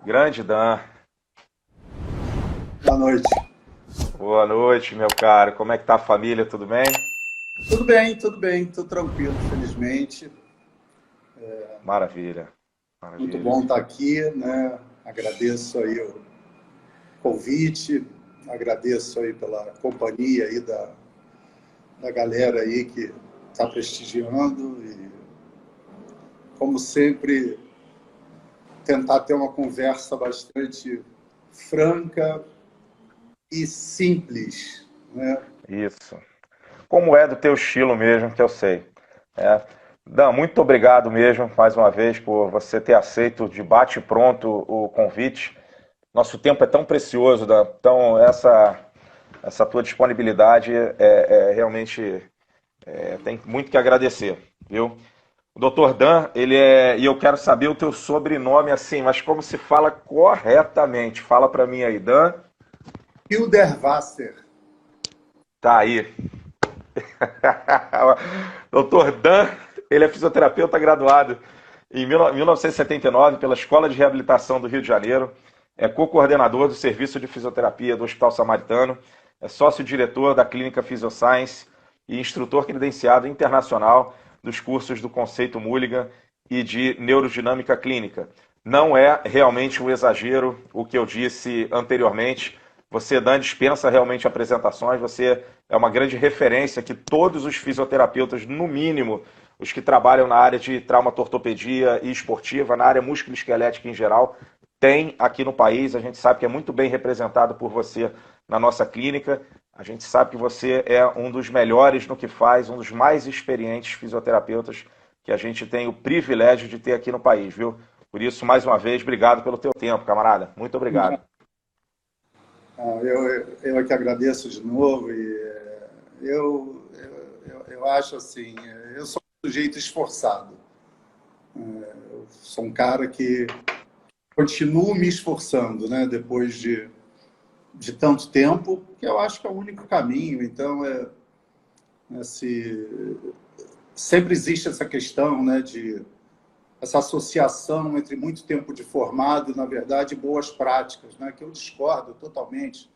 Grande Dan. Boa noite. Boa noite, meu caro. Como é que tá a família? Tudo bem? Tudo bem, tudo tranquilo, felizmente. Maravilha, Muito maravilha. bom estar aqui, né? Agradeço aí o convite, agradeço aí pela companhia aí da galera aí que está prestigiando e, como sempre, tentar ter uma conversa bastante franca e simples, né? Isso. Como é do teu estilo mesmo, que eu sei. É. Dan, muito obrigado mesmo, mais uma vez, por você ter aceito de bate-pronto o convite. Nosso tempo é tão precioso, Dan. Então, essa tua disponibilidade realmente tem muito que agradecer, viu? O Dr. Dan, e eu quero saber o teu sobrenome assim, mas como se fala corretamente? Fala para mim aí, Dan. Hilderwasser. Tá aí. Dr. Dan, ele é fisioterapeuta graduado em 1979 pela Escola de Reabilitação do Rio de Janeiro, é co-coordenador do Serviço de Fisioterapia do Hospital Samaritano, é sócio-diretor da Clínica Physioscience e instrutor credenciado internacional dos cursos do Conceito Mulligan e de Neurodinâmica Clínica. Não é realmente um exagero o que eu disse anteriormente. Você, Dan, dispensa realmente apresentações, você é uma grande referência que todos os fisioterapeutas, no mínimo, os que trabalham na área de traumatortopedia e esportiva, na área musculoesquelética em geral, têm aqui no país. A gente sabe que é muito bem representado por você na nossa clínica. A gente sabe que você é um dos melhores no que faz, um dos mais experientes fisioterapeutas que a gente tem o privilégio de ter aqui no país, viu? Por isso, mais uma vez, obrigado pelo teu tempo, camarada. Muito obrigado. Eu é que agradeço de novo e eu acho assim, eu sou um sujeito esforçado. Eu sou um cara que continuo me esforçando, né? Depois de tanto tempo, que eu acho que é o único caminho. Então, se, sempre existe essa questão, né? De essa associação entre muito tempo de formado e, na verdade, boas práticas, né? Que eu discordo totalmente.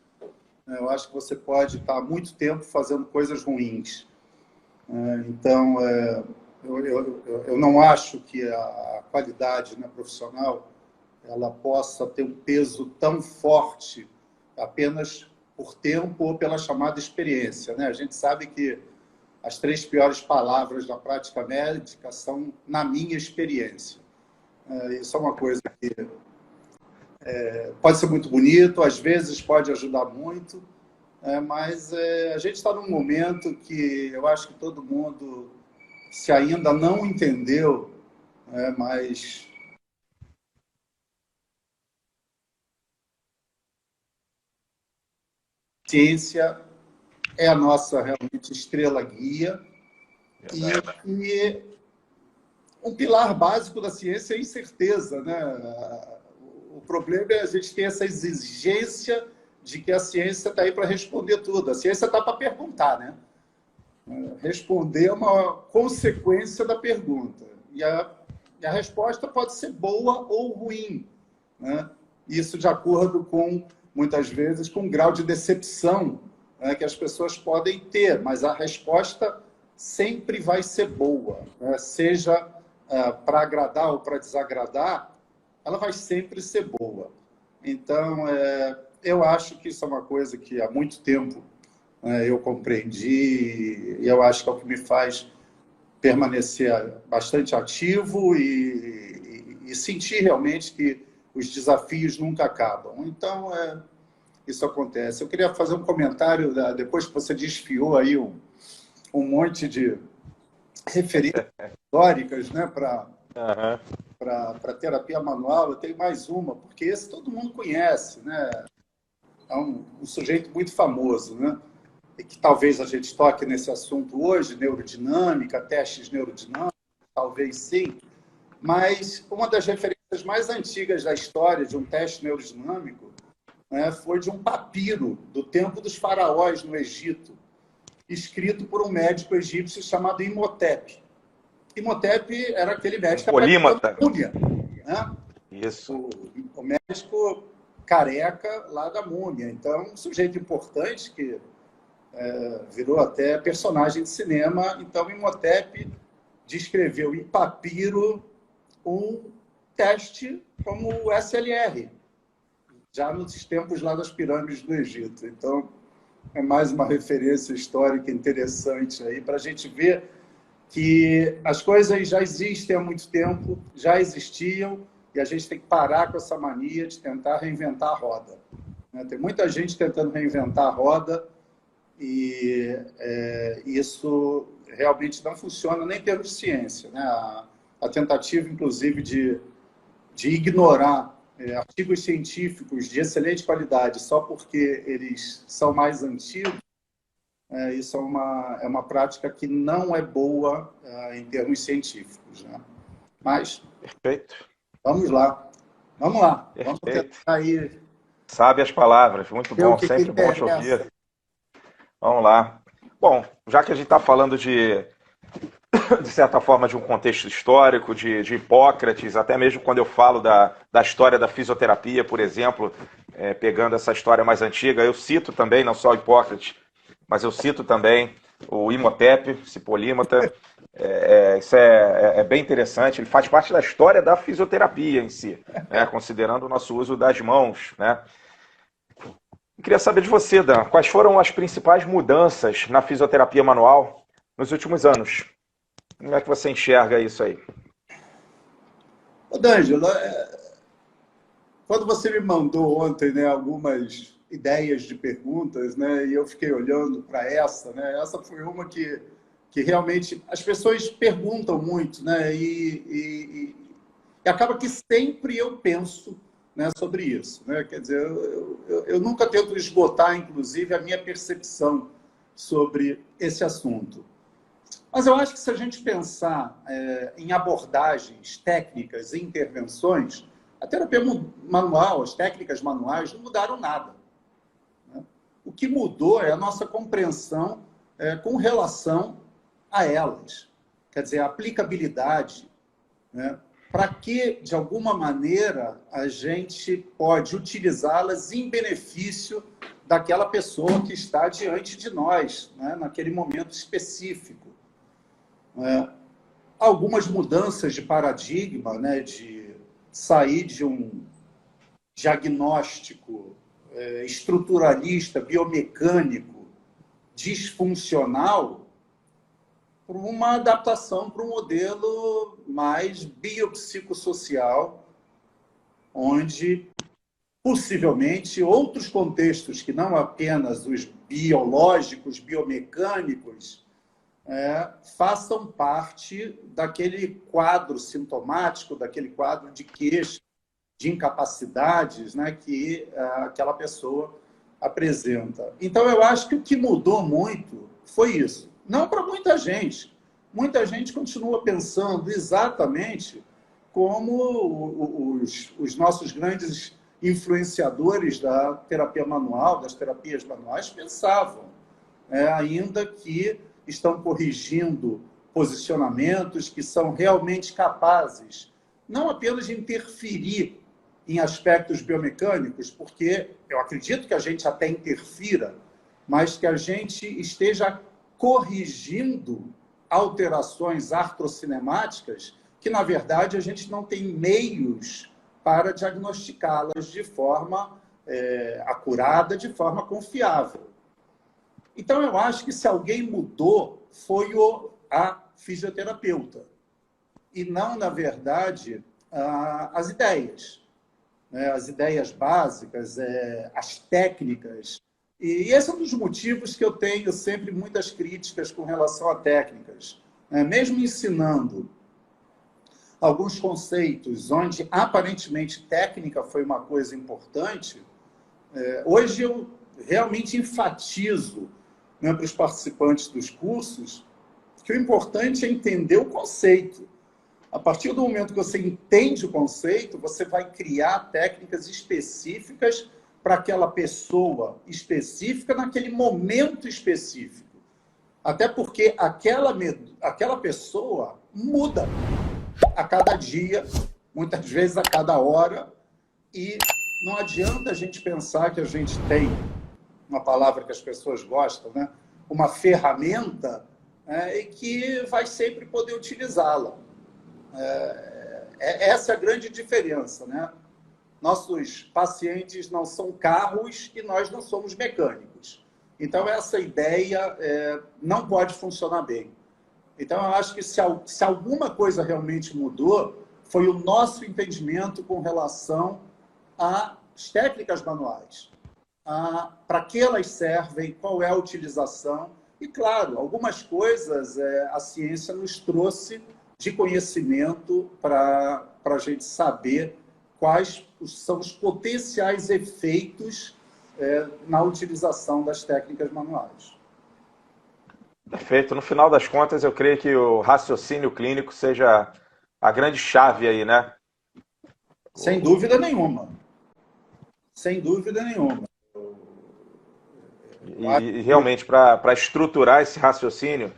Eu acho que você pode estar muito tempo fazendo coisas ruins. Então, eu não acho que a qualidade, né, profissional ela possa ter um peso tão forte apenas por tempo ou pela chamada experiência, né? A gente sabe que as três piores palavras da prática médica são na minha experiência. Isso é uma coisa que pode ser muito bonito, às vezes pode ajudar muito, mas a gente está num momento que eu acho que todo mundo, se ainda não entendeu, mas ciência é a nossa realmente estrela guia Verdade. e um pilar básico da ciência é a incerteza, né? O problema é a gente ter essa exigência de que a ciência está aí para responder tudo. A ciência está para perguntar, né? Responder é uma consequência da pergunta. E a resposta pode ser boa ou ruim, né? Isso de acordo com, muitas vezes, com o grau de decepção, né, que as pessoas podem ter, mas a resposta sempre vai ser boa, né? Seja para agradar ou para desagradar, ela vai sempre ser boa. Então, eu acho que isso é uma coisa que há muito tempo eu compreendi e eu acho que é o que me faz permanecer bastante ativo e sentir realmente que os desafios nunca acabam. Então, isso acontece. Eu queria fazer um comentário, depois que você desfiou aí um monte de referências históricas, né, Aham. para terapia manual, eu tenho mais uma, porque esse todo mundo conhece, né? É um sujeito muito famoso, né? E que talvez a gente toque nesse assunto hoje, neurodinâmica, testes neurodinâmicos, talvez sim, mas uma das referências mais antigas da história de um teste neurodinâmico, né, foi de um papiro do tempo dos faraós no Egito, escrito por um médico egípcio chamado Imhotep. Imhotep era aquele Um médico que apareceu polímata. na Múmia, né? Isso. o médico careca lá da Múmia. Então, um sujeito importante que virou até personagem de cinema. Então, Imhotep descreveu em papiro um teste como o SLR, já nos tempos lá das pirâmides do Egito. Então, é mais uma referência histórica interessante aí para a gente ver que as coisas já existem há muito tempo, já existiam, e a gente tem que parar com essa mania de tentar reinventar a roda. Tem muita gente tentando reinventar a roda e isso realmente não funciona nem em termos de ciência. A tentativa, inclusive, de ignorar artigos científicos de excelente qualidade só porque eles são mais antigos, isso é uma prática que não é boa em termos científicos. Mas, Perfeito. vamos lá. Vamos lá. Perfeito. Vamos tentar aí. Sabe as palavras. Muito bom, sempre bom te ouvir. Vamos lá. Bom, já que a gente está falando de certa forma, de um contexto histórico, de Hipócrates, até mesmo quando eu falo da história da fisioterapia, por exemplo, pegando essa história mais antiga, eu cito também, não só Hipócrates, mas eu cito também o Imhotep, esse polímata. Isso é bem interessante, ele faz parte da história da fisioterapia em si, considerando o nosso uso das mãos. Eu queria saber de você, Dan, quais foram as principais mudanças na fisioterapia manual nos últimos anos? Como é que você enxerga isso aí? D'Angelo, quando você me mandou ontem algumas ideias de perguntas, e eu fiquei olhando para essa, essa foi uma que realmente as pessoas perguntam muito, e acaba que sempre eu penso sobre isso. Quer dizer, eu nunca tento esgotar, inclusive, a minha percepção sobre esse assunto. Mas eu acho que se a gente pensar em abordagens técnicas e intervenções, a terapia manual, as técnicas manuais não mudaram nada. O que mudou é a nossa compreensão com relação a elas. Quer dizer, a aplicabilidade, para que, de alguma maneira, a gente pode utilizá-las em benefício daquela pessoa que está diante de nós, naquele momento específico. Algumas mudanças de paradigma, de sair de um diagnóstico estruturalista, biomecânico, disfuncional, para uma adaptação para um modelo mais biopsicossocial, onde possivelmente outros contextos que não apenas os biológicos, biomecânicos, façam parte daquele quadro sintomático, daquele quadro de queixa, de incapacidades que aquela pessoa apresenta. Então, eu acho que o que mudou muito foi isso. Não para muita gente. Muita gente continua pensando exatamente como os nossos grandes influenciadores da terapia manual, das terapias manuais, pensavam, ainda que estão corrigindo posicionamentos que são realmente capazes, não apenas de interferir em aspectos biomecânicos, porque eu acredito que a gente até interfira, mas que a gente esteja corrigindo alterações artrocinemáticas que, na verdade, a gente não tem meios para diagnosticá-las de forma acurada, de forma confiável. Então, eu acho que se alguém mudou, foi a fisioterapeuta. E não, na verdade, as ideias. As ideias básicas, as técnicas. E esse é um dos motivos que eu tenho sempre muitas críticas com relação a técnicas. Mesmo ensinando alguns conceitos onde, aparentemente, técnica foi uma coisa importante, hoje eu realmente enfatizo para os participantes dos cursos que o importante é entender o conceito. A partir do momento que você entende o conceito, você vai criar técnicas específicas para aquela pessoa específica naquele momento específico. Até porque aquela pessoa muda a cada dia muitas vezes a cada hora, e não adianta a gente pensar que a gente tem, uma palavra que as pessoas gostam, né? Uma ferramenta, e que vai sempre poder utilizá-la. Essa é a grande diferença, né? Nossos pacientes não são carros e nós não somos mecânicos. Então, essa ideia não pode funcionar bem. Então, eu acho que se alguma coisa realmente mudou, foi o nosso entendimento com relação às técnicas manuais. Para que elas servem, qual é a utilização. E, claro, algumas coisas a ciência nos trouxe de conhecimento para a gente saber quais são os potenciais efeitos na utilização das técnicas manuais. Perfeito. No final das contas, eu creio que o raciocínio clínico seja a grande chave aí, né? Sem dúvida nenhuma. Sem dúvida nenhuma. E realmente, para estruturar esse raciocínio,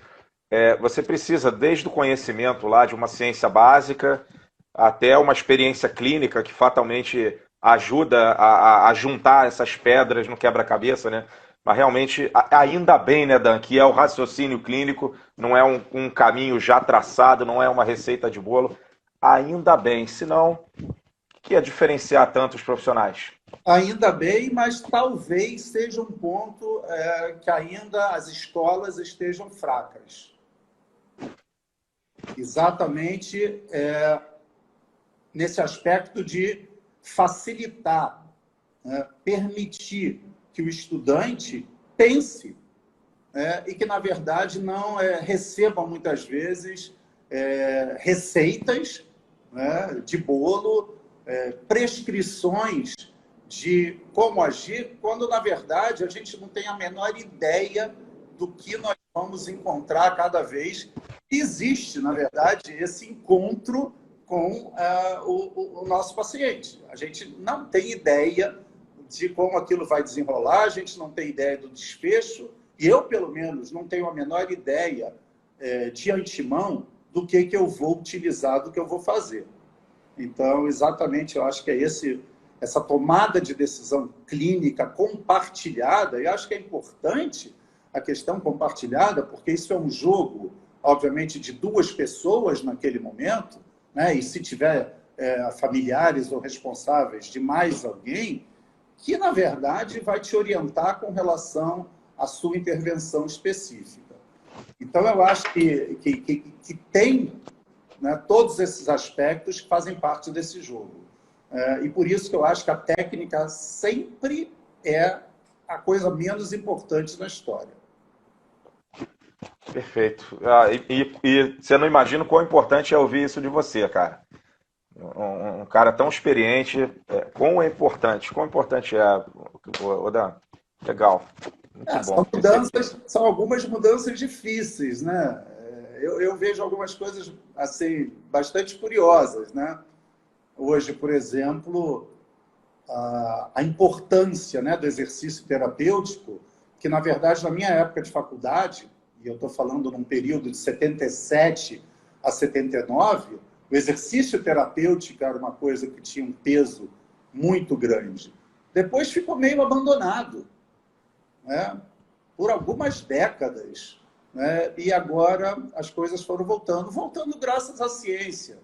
você precisa, desde o conhecimento lá de uma ciência básica até uma experiência clínica que fatalmente ajuda a juntar essas pedras no quebra-cabeça, né? Mas realmente, ainda bem, né, Dan, que é o raciocínio clínico, não é um caminho já traçado, não é uma receita de bolo. Ainda bem, senão, o que ia diferenciar tantos profissionais? Ainda bem, mas talvez seja um ponto que ainda as escolas estejam fracas. Exatamente nesse aspecto de facilitar, permitir que o estudante pense e que, na verdade, não receba muitas vezes receitas de bolo, prescrições de como agir, quando, na verdade, a gente não tem a menor ideia do que nós vamos encontrar cada vez. Existe, na verdade, esse encontro com o nosso paciente. A gente não tem ideia de como aquilo vai desenrolar, a gente não tem ideia do desfecho, e eu, pelo menos, não tenho a menor ideia de antemão do que eu vou utilizar, do que eu vou fazer. Então, exatamente, eu acho que essa tomada de decisão clínica compartilhada, e acho que é importante a questão compartilhada, porque isso é um jogo, obviamente, de duas pessoas naquele momento, e se tiver familiares ou responsáveis de mais alguém, que, na verdade, vai te orientar com relação à sua intervenção específica. Então, eu acho que tem todos esses aspectos que fazem parte desse jogo. E por isso que eu acho que a técnica sempre é a coisa menos importante na história. Perfeito. E você não imagina o quão importante é ouvir isso de você, cara. Um cara tão experiente, quão importante é, Dan? Legal. Muito bom. São algumas mudanças difíceis, né? Eu vejo algumas coisas assim bastante curiosas, né? Hoje, por exemplo, a importância do exercício terapêutico, que, na verdade, na minha época de faculdade, e eu estou falando num período de 77 a 79, o exercício terapêutico era uma coisa que tinha um peso muito grande. Depois ficou meio abandonado, por algumas décadas. E agora as coisas foram voltando graças à ciência.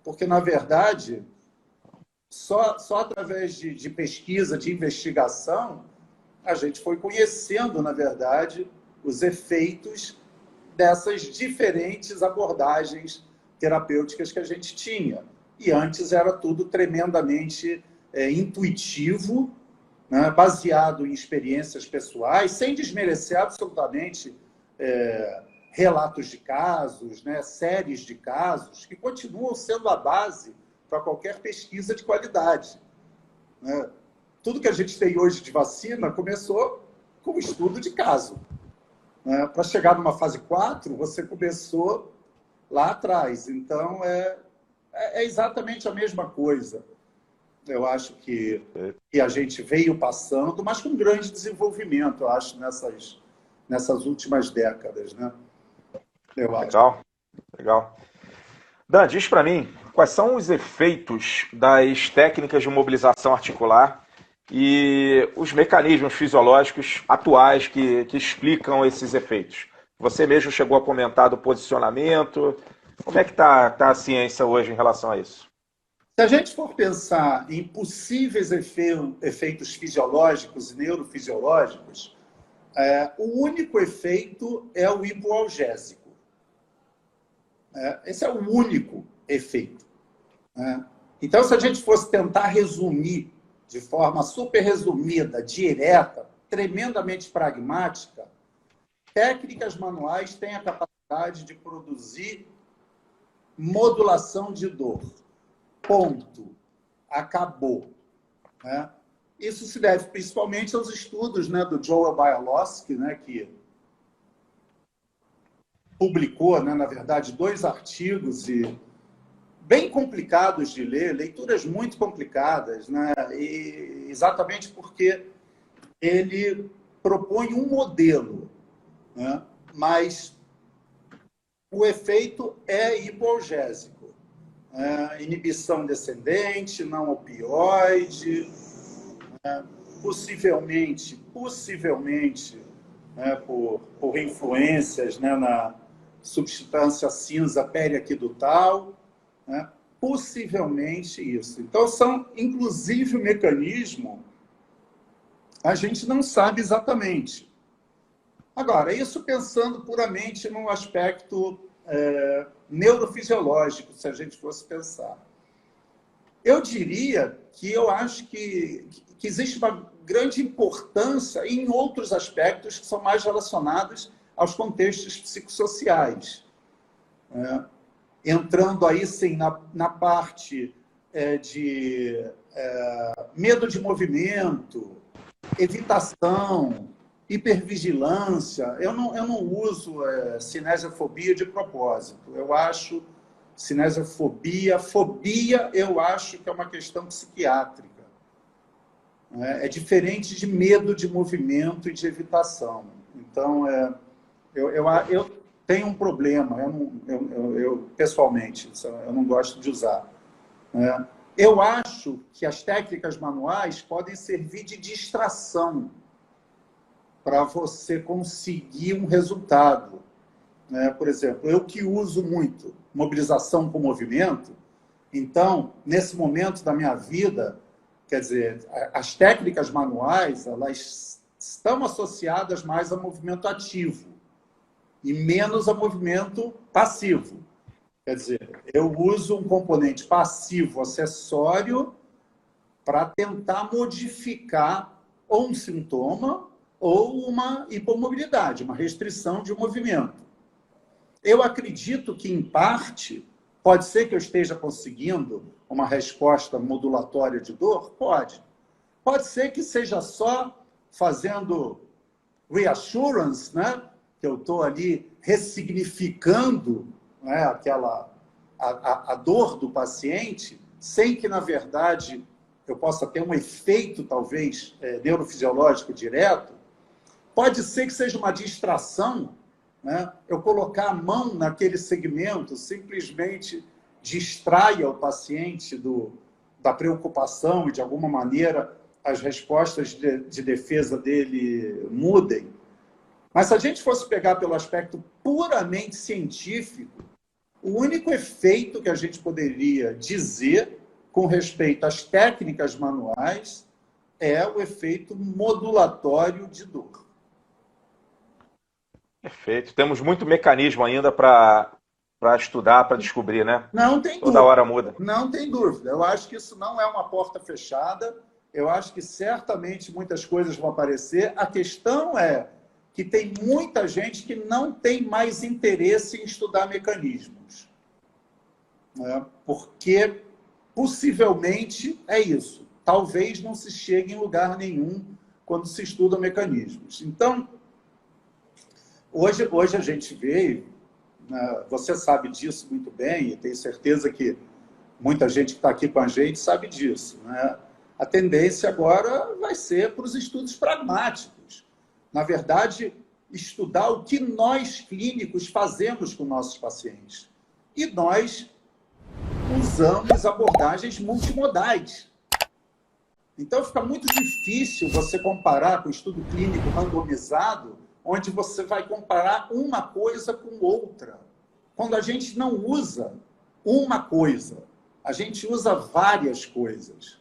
Porque, na verdade, só através de pesquisa, de investigação, a gente foi conhecendo, na verdade, os efeitos dessas diferentes abordagens terapêuticas que a gente tinha. E antes era tudo tremendamente intuitivo, baseado em experiências pessoais, sem desmerecer absolutamente relatos de casos, séries de casos, que continuam sendo a base para qualquer pesquisa de qualidade. Tudo que a gente tem hoje de vacina começou com o estudo de caso. Para chegar numa fase 4, você começou lá atrás. Então, é exatamente a mesma coisa. Eu acho que a gente veio passando, mas com grande desenvolvimento, eu acho, nessas últimas décadas, né? Legal. Dan, diz para mim, quais são os efeitos das técnicas de mobilização articular e os mecanismos fisiológicos atuais que explicam esses efeitos? Você mesmo chegou a comentar do posicionamento. Como é que está a ciência hoje em relação a isso? Se a gente for pensar em possíveis efeitos fisiológicos e neurofisiológicos, o único efeito é o hipoalgésico. Esse é o único efeito. Então, se a gente fosse tentar resumir de forma super resumida, direta, tremendamente pragmática, técnicas manuais têm a capacidade de produzir modulação de dor. Ponto. Acabou. Isso se deve principalmente aos estudos do Joel Bialowski, que publicou, na verdade, 2 artigos bem complicados de ler, leituras muito complicadas, e exatamente porque ele propõe um modelo, mas o efeito é hipoalgésico. Inibição descendente, não opioide, possivelmente por influências na substância cinza periaquidutal, possivelmente isso. Então, são, inclusive, o mecanismo, a gente não sabe exatamente. Agora, isso pensando puramente no aspecto neurofisiológico, se a gente fosse pensar. Eu diria que eu acho que existe uma grande importância em outros aspectos que são mais relacionados aos contextos psicossociais. Entrando aí, sim, na parte de medo de movimento, evitação, hipervigilância. Eu não uso cinesiofobia de propósito. Eu acho fobia, eu acho que é uma questão psiquiátrica. É diferente de medo de movimento e de evitação. Então, eu tenho um problema, eu pessoalmente, eu não gosto de usar. Eu acho que as técnicas manuais podem servir de distração para você conseguir um resultado. Por exemplo, eu que uso muito mobilização com movimento, então, nesse momento da minha vida, quer dizer, as técnicas manuais, elas estão associadas mais a movimento ativo e menos a movimento passivo. Quer dizer, eu uso um componente passivo acessório para tentar modificar ou um sintoma ou uma hipomobilidade, uma restrição de movimento. Eu acredito que, em parte, pode ser que eu esteja conseguindo uma resposta modulatória de dor? Pode. Pode ser que seja só fazendo reassurance, que eu estou ali ressignificando a dor do paciente, sem que, na verdade, eu possa ter um efeito, talvez, neurofisiológico direto. Pode ser que seja uma distração, eu colocar a mão naquele segmento, simplesmente distraia o paciente da preocupação e, de alguma maneira, as respostas de defesa dele mudem. Mas se a gente fosse pegar pelo aspecto puramente científico, o único efeito que a gente poderia dizer com respeito às técnicas manuais é o efeito modulatório de dor. Perfeito. Temos muito mecanismo ainda para estudar, para descobrir, né? Não tem dúvida. Toda hora muda. Não tem dúvida. Eu acho que isso não é uma porta fechada. Eu acho que certamente muitas coisas vão aparecer. A questão é que tem muita gente que não tem mais interesse em estudar mecanismos. Porque, possivelmente, é isso. Talvez não se chegue em lugar nenhum quando se estuda mecanismos. Então, hoje a gente vê, você sabe disso muito bem, e tenho certeza que muita gente que está aqui com a gente sabe disso. A tendência agora vai ser para os estudos pragmáticos. Na verdade, estudar o que nós clínicos fazemos com nossos pacientes. E nós usamos abordagens multimodais. Então, fica muito difícil você comparar com o estudo clínico randomizado, onde você vai comparar uma coisa com outra. Quando a gente não usa uma coisa, a gente usa várias coisas.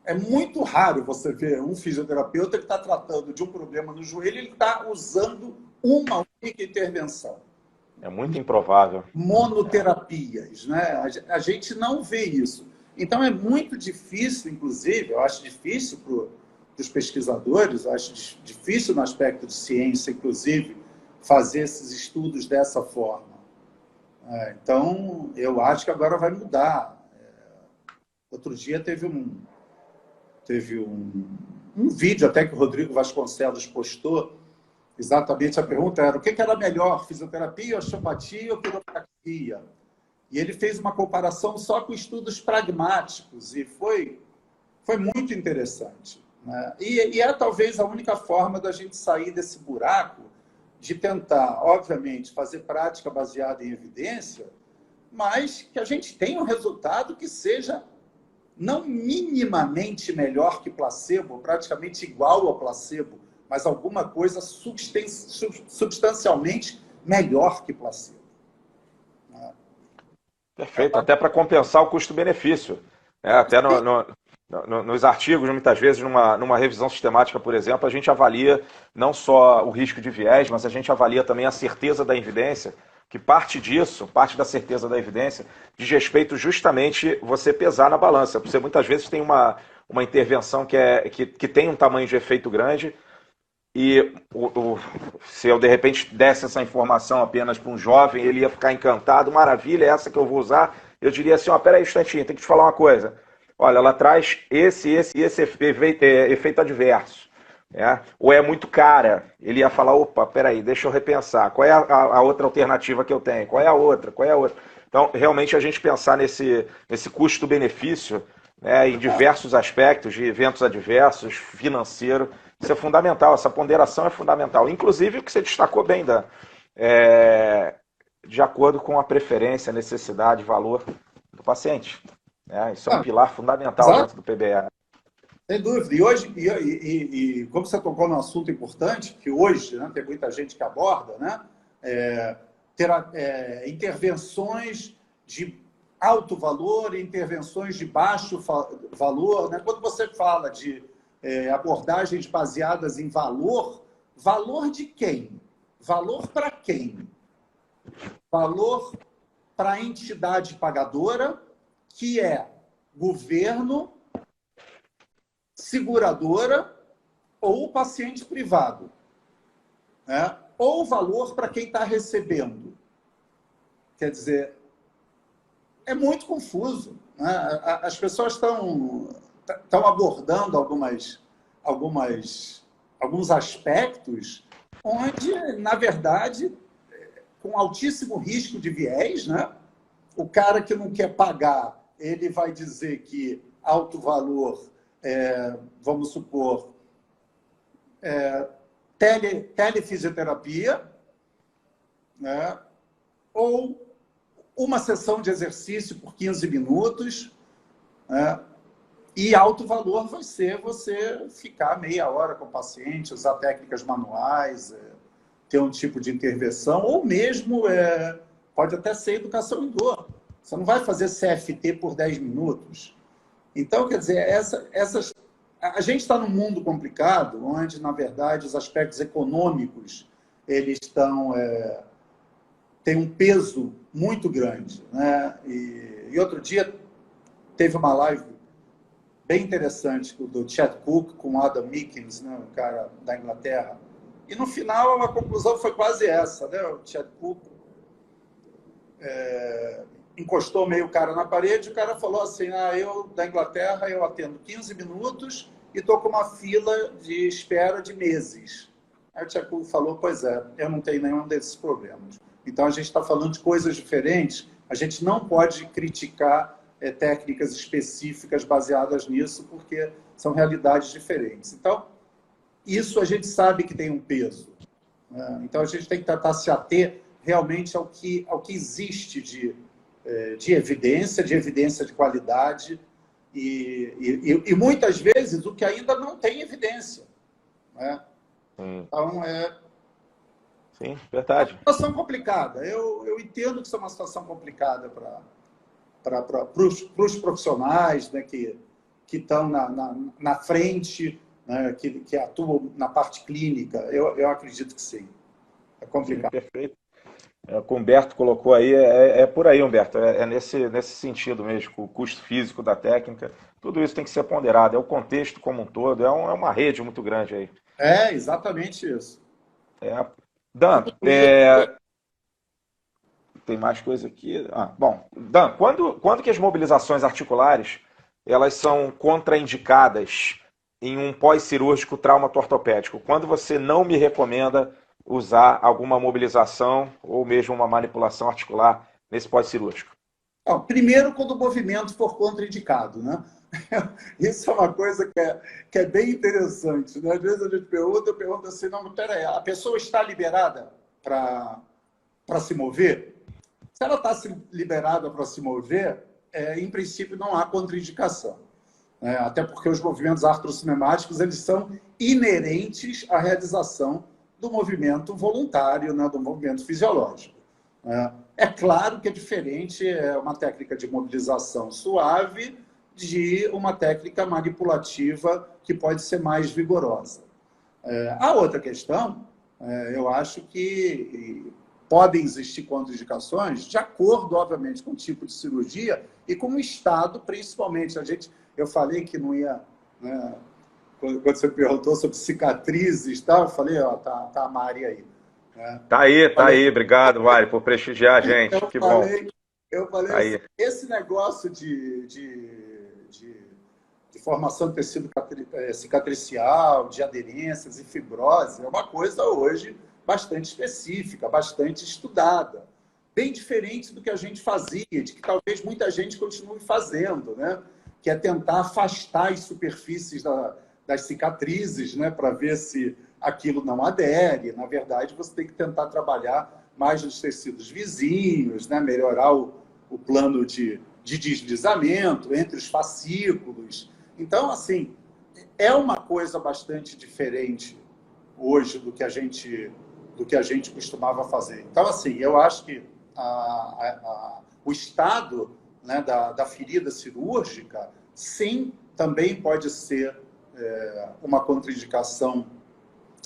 É muito raro você ver um fisioterapeuta que está tratando de um problema no joelho e ele está usando uma única intervenção. É muito improvável. Monoterapias, né? A gente não vê isso. Então, é muito difícil, inclusive, eu acho difícil para os pesquisadores, eu acho difícil no aspecto de ciência, inclusive, fazer esses estudos dessa forma. Então, eu acho que agora vai mudar. Outro dia teve um vídeo até que o Rodrigo Vasconcelos postou, exatamente a pergunta era o que era melhor, fisioterapia, osteopatia ou quiropraxia? E ele fez uma comparação só com estudos pragmáticos e foi muito interessante, né? E é talvez a única forma da gente sair desse buraco de tentar, obviamente, fazer prática baseada em evidência, mas que a gente tenha um resultado que seja não minimamente melhor que placebo, praticamente igual ao placebo, mas alguma coisa substancialmente melhor que placebo. Perfeito, até para compensar o custo-benefício. Até nos artigos, muitas vezes, numa revisão sistemática, por exemplo, a gente avalia não só o risco de viés, mas a gente avalia também a certeza da evidência, que parte disso, parte da certeza da evidência, diz respeito justamente você pesar na balança. Você muitas vezes tem uma intervenção que tem um tamanho de efeito grande, e se eu de repente desse essa informação apenas para um jovem, ele ia ficar encantado, maravilha, é essa que eu vou usar. Eu diria assim, peraí um instantinho, tem que te falar uma coisa. Olha, ela traz esse efeito adverso. Ou é muito cara. Ele ia falar, opa, peraí, deixa eu repensar. Qual é a outra alternativa que eu tenho? Qual é a outra? Então, realmente, a gente pensar nesse custo-benefício, né, em diversos aspectos, de eventos adversos, financeiro, isso é fundamental, essa ponderação é fundamental. Inclusive, o que você destacou bem, Dan, de acordo com a preferência, necessidade, valor do paciente. Isso é um pilar fundamental dentro do PBE. Sem dúvida. E hoje, como você tocou num assunto importante, que hoje, né, tem muita gente que aborda, né, intervenções de alto valor e intervenções de baixo valor. Né? Quando você fala de abordagens baseadas em valor, valor de quem? Valor para quem? Valor para a entidade pagadora, que é governo, seguradora ou paciente privado, né? Ou valor para quem está recebendo. Quer dizer, é muito confuso, né? As pessoas estão abordando alguns aspectos onde, na verdade, com altíssimo risco de viés, né? O cara que não quer pagar, ele vai dizer que alto valor, vamos supor, telefisioterapia, né? Ou uma sessão de exercício por 15 minutos, né? E alto valor vai ser você ficar meia hora com o paciente, usar técnicas manuais, ter um tipo de intervenção, ou mesmo pode até ser educação em dor. Você não vai fazer CFT por 10 minutos. Então, quer dizer, a gente está num mundo complicado, onde, na verdade, os aspectos econômicos eles têm um peso muito grande, né? E outro dia teve uma live bem interessante do Chad Cook com o Adam Meakins, né, um cara da Inglaterra. E no final a conclusão foi quase essa, né? O Chad Cook encostou meio o cara na parede, o cara falou assim, eu da Inglaterra eu atendo 15 minutos e estou com uma fila de espera de meses. Aí o Chad Cook falou, pois eu não tenho nenhum desses problemas. Então a gente está falando de coisas diferentes, a gente não pode criticar técnicas específicas baseadas nisso, porque são realidades diferentes. Então, isso a gente sabe que tem um peso, né? Então, a gente tem que tentar se ater realmente ao que existe de evidência de qualidade, e muitas vezes o que ainda não tem evidência. Né? Então, Sim, verdade. é uma situação complicada. Eu entendo que isso é uma situação complicada para os profissionais, né, que estão na frente, né, que atuam na parte clínica. Eu acredito que sim. É Sim, complicado. perfeito. O que o Humberto colocou aí é por aí, Humberto. É nesse sentido mesmo, o custo físico da técnica. Tudo isso tem que ser ponderado. É o contexto como um todo. É uma rede muito grande aí. É exatamente isso. É. Dan, Tudo isso. tem mais coisa aqui. Bom, Dan, quando que as mobilizações articulares elas são contraindicadas em um pós-cirúrgico traumato ortopédico? Quando você não me recomenda usar alguma mobilização ou mesmo uma manipulação articular nesse pós-cirúrgico? Primeiro, quando o movimento for contraindicado, né? Isso é uma coisa que é bem interessante. Né? Às vezes a gente pergunta assim, não, mas peraí, a pessoa está liberada para se mover? Se ela está liberada para se mover, em princípio não há contraindicação. Né? Até porque os movimentos artrocinemáticos eles são inerentes à realização do movimento voluntário, né? Do movimento fisiológico. Né? É claro que é diferente uma técnica de mobilização suave de uma técnica manipulativa que pode ser mais vigorosa. A outra questão, eu acho que podem existir contraindicações de acordo, obviamente, com o tipo de cirurgia e com o estado, principalmente. Eu falei que não ia... Né, quando você perguntou sobre cicatrizes e tal, eu falei, ó, tá a Mari aí. Né? Tá aí. Obrigado, Mari, por prestigiar a gente. Que bom. Eu falei Tá assim, aí. esse negócio de formação de tecido cicatricial, de aderências e fibrose, é uma coisa hoje bastante específica, bastante estudada. Bem diferente do que a gente fazia, de que talvez muita gente continue fazendo, né? Que é tentar afastar as superfícies das cicatrizes, né? Para ver se aquilo não adere. Na verdade, você tem que tentar trabalhar mais nos tecidos vizinhos, né? Melhorar o plano de deslizamento entre os fascículos. Então, assim, é uma coisa bastante diferente hoje do que a gente costumava fazer. Então, assim, eu acho que o estado, né, da ferida cirúrgica, sim, também pode ser uma contraindicação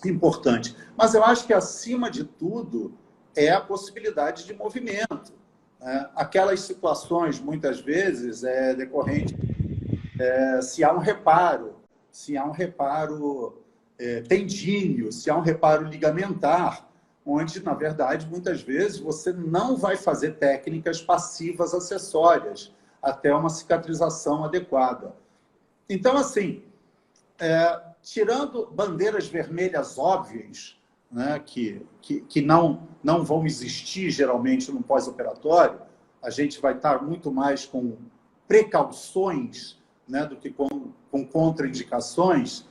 importante. Mas eu acho que, acima de tudo, é a possibilidade de movimento. Né? Aquelas situações, muitas vezes, decorrente se há um reparo tendíneo, se há um reparo ligamentar, onde, na verdade, muitas vezes você não vai fazer técnicas passivas acessórias até uma cicatrização adequada. Então, assim, tirando bandeiras vermelhas óbvias, né, que não vão existir geralmente no pós-operatório, a gente vai estar muito mais com precauções, né, do que com contraindicações.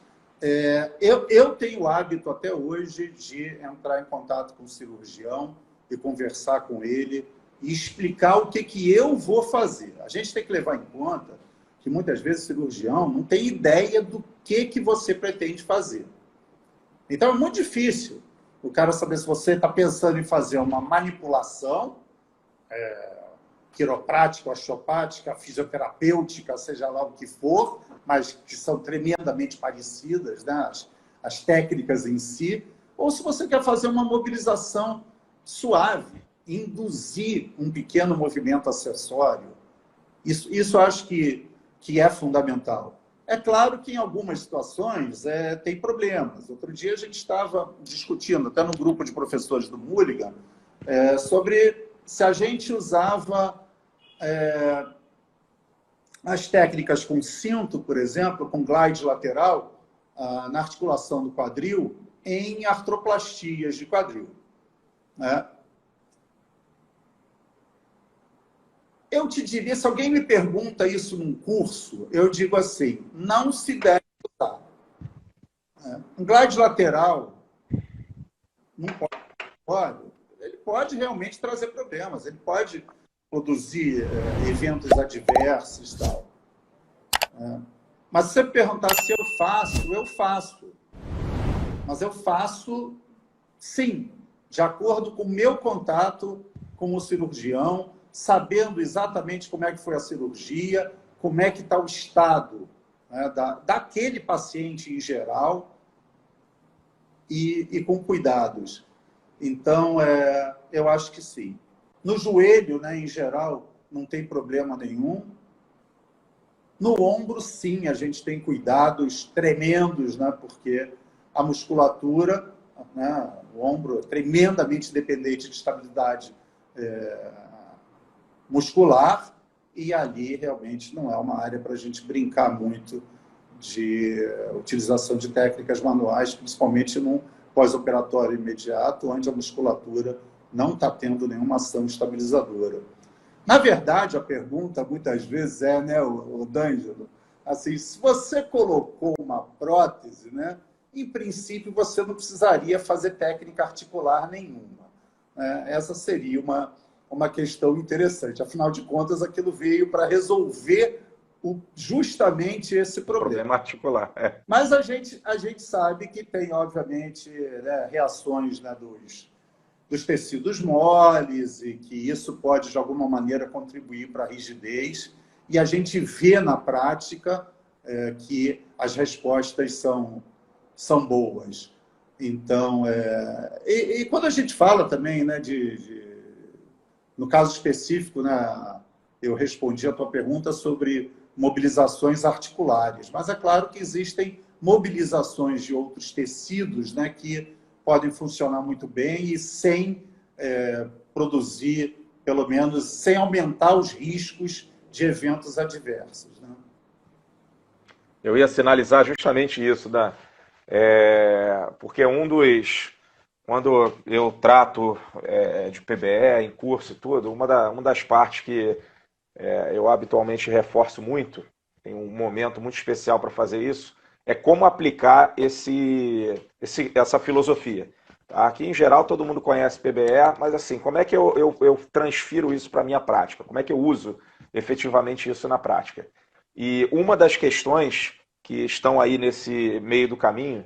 Eu tenho o hábito até hoje de entrar em contato com o cirurgião e conversar com ele e explicar o que eu vou fazer. A gente tem que levar em conta que muitas vezes o cirurgião não tem ideia do que você pretende fazer. Então é muito difícil o cara saber se você está pensando em fazer uma manipulação quiroprática, osteopática, fisioterapêutica, seja lá o que for, mas que são tremendamente parecidas, né? As técnicas em si, ou se você quer fazer uma mobilização suave, induzir um pequeno movimento acessório. Isso eu acho que é fundamental. É claro que em algumas situações tem problemas. Outro dia a gente estava discutindo, até no grupo de professores do Mulligan, sobre se a gente usava as técnicas com cinto, por exemplo, com glide lateral, na articulação do quadril, em artroplastias de quadril. Né? Eu te diria, se alguém me pergunta isso num curso, eu digo assim, não se deve usar. Um glide lateral, num pode, ele pode realmente trazer problemas, ele pode produzir eventos adversos e tal. Mas se você perguntar se eu faço. Mas eu faço, sim, de acordo com o meu contato com o cirurgião, sabendo exatamente como é que foi a cirurgia, como é que está o estado, né, daquele paciente em geral e com cuidados. Então, eu acho que sim. No joelho, né, em geral, não tem problema nenhum. No ombro, sim, a gente tem cuidados tremendos, né, porque a musculatura, né, o ombro é tremendamente dependente de estabilidade muscular, e ali realmente não é uma área para a gente brincar muito de utilização de técnicas manuais, principalmente no pós-operatório imediato, onde a musculatura não está tendo nenhuma ação estabilizadora. Na verdade, a pergunta muitas vezes né, o D'Angelo, assim, se você colocou uma prótese, né, em princípio você não precisaria fazer técnica articular nenhuma. Essa seria uma questão interessante. Afinal de contas, aquilo veio para resolver justamente esse problema. Problema articular. Mas a gente sabe que tem, obviamente, né, reações, né, dos tecidos moles e que isso pode, de alguma maneira, contribuir para a rigidez. E a gente vê na prática que as respostas são boas. Então, e quando a gente fala também, né, no caso específico, né, eu respondi a tua pergunta sobre mobilizações articulares, mas é claro que existem mobilizações de outros tecidos, né, que podem funcionar muito bem e sem produzir, pelo menos, sem aumentar os riscos de eventos adversos. Né? Eu ia sinalizar justamente isso, porque quando eu trato de PBE em curso e tudo, uma das partes que eu habitualmente reforço muito, tem um momento muito especial para fazer isso, é como aplicar essa filosofia. Tá? Aqui, em geral, todo mundo conhece PBE, mas assim, como é que eu transfiro isso para a minha prática? Como é que eu uso efetivamente isso na prática? E uma das questões que estão aí nesse meio do caminho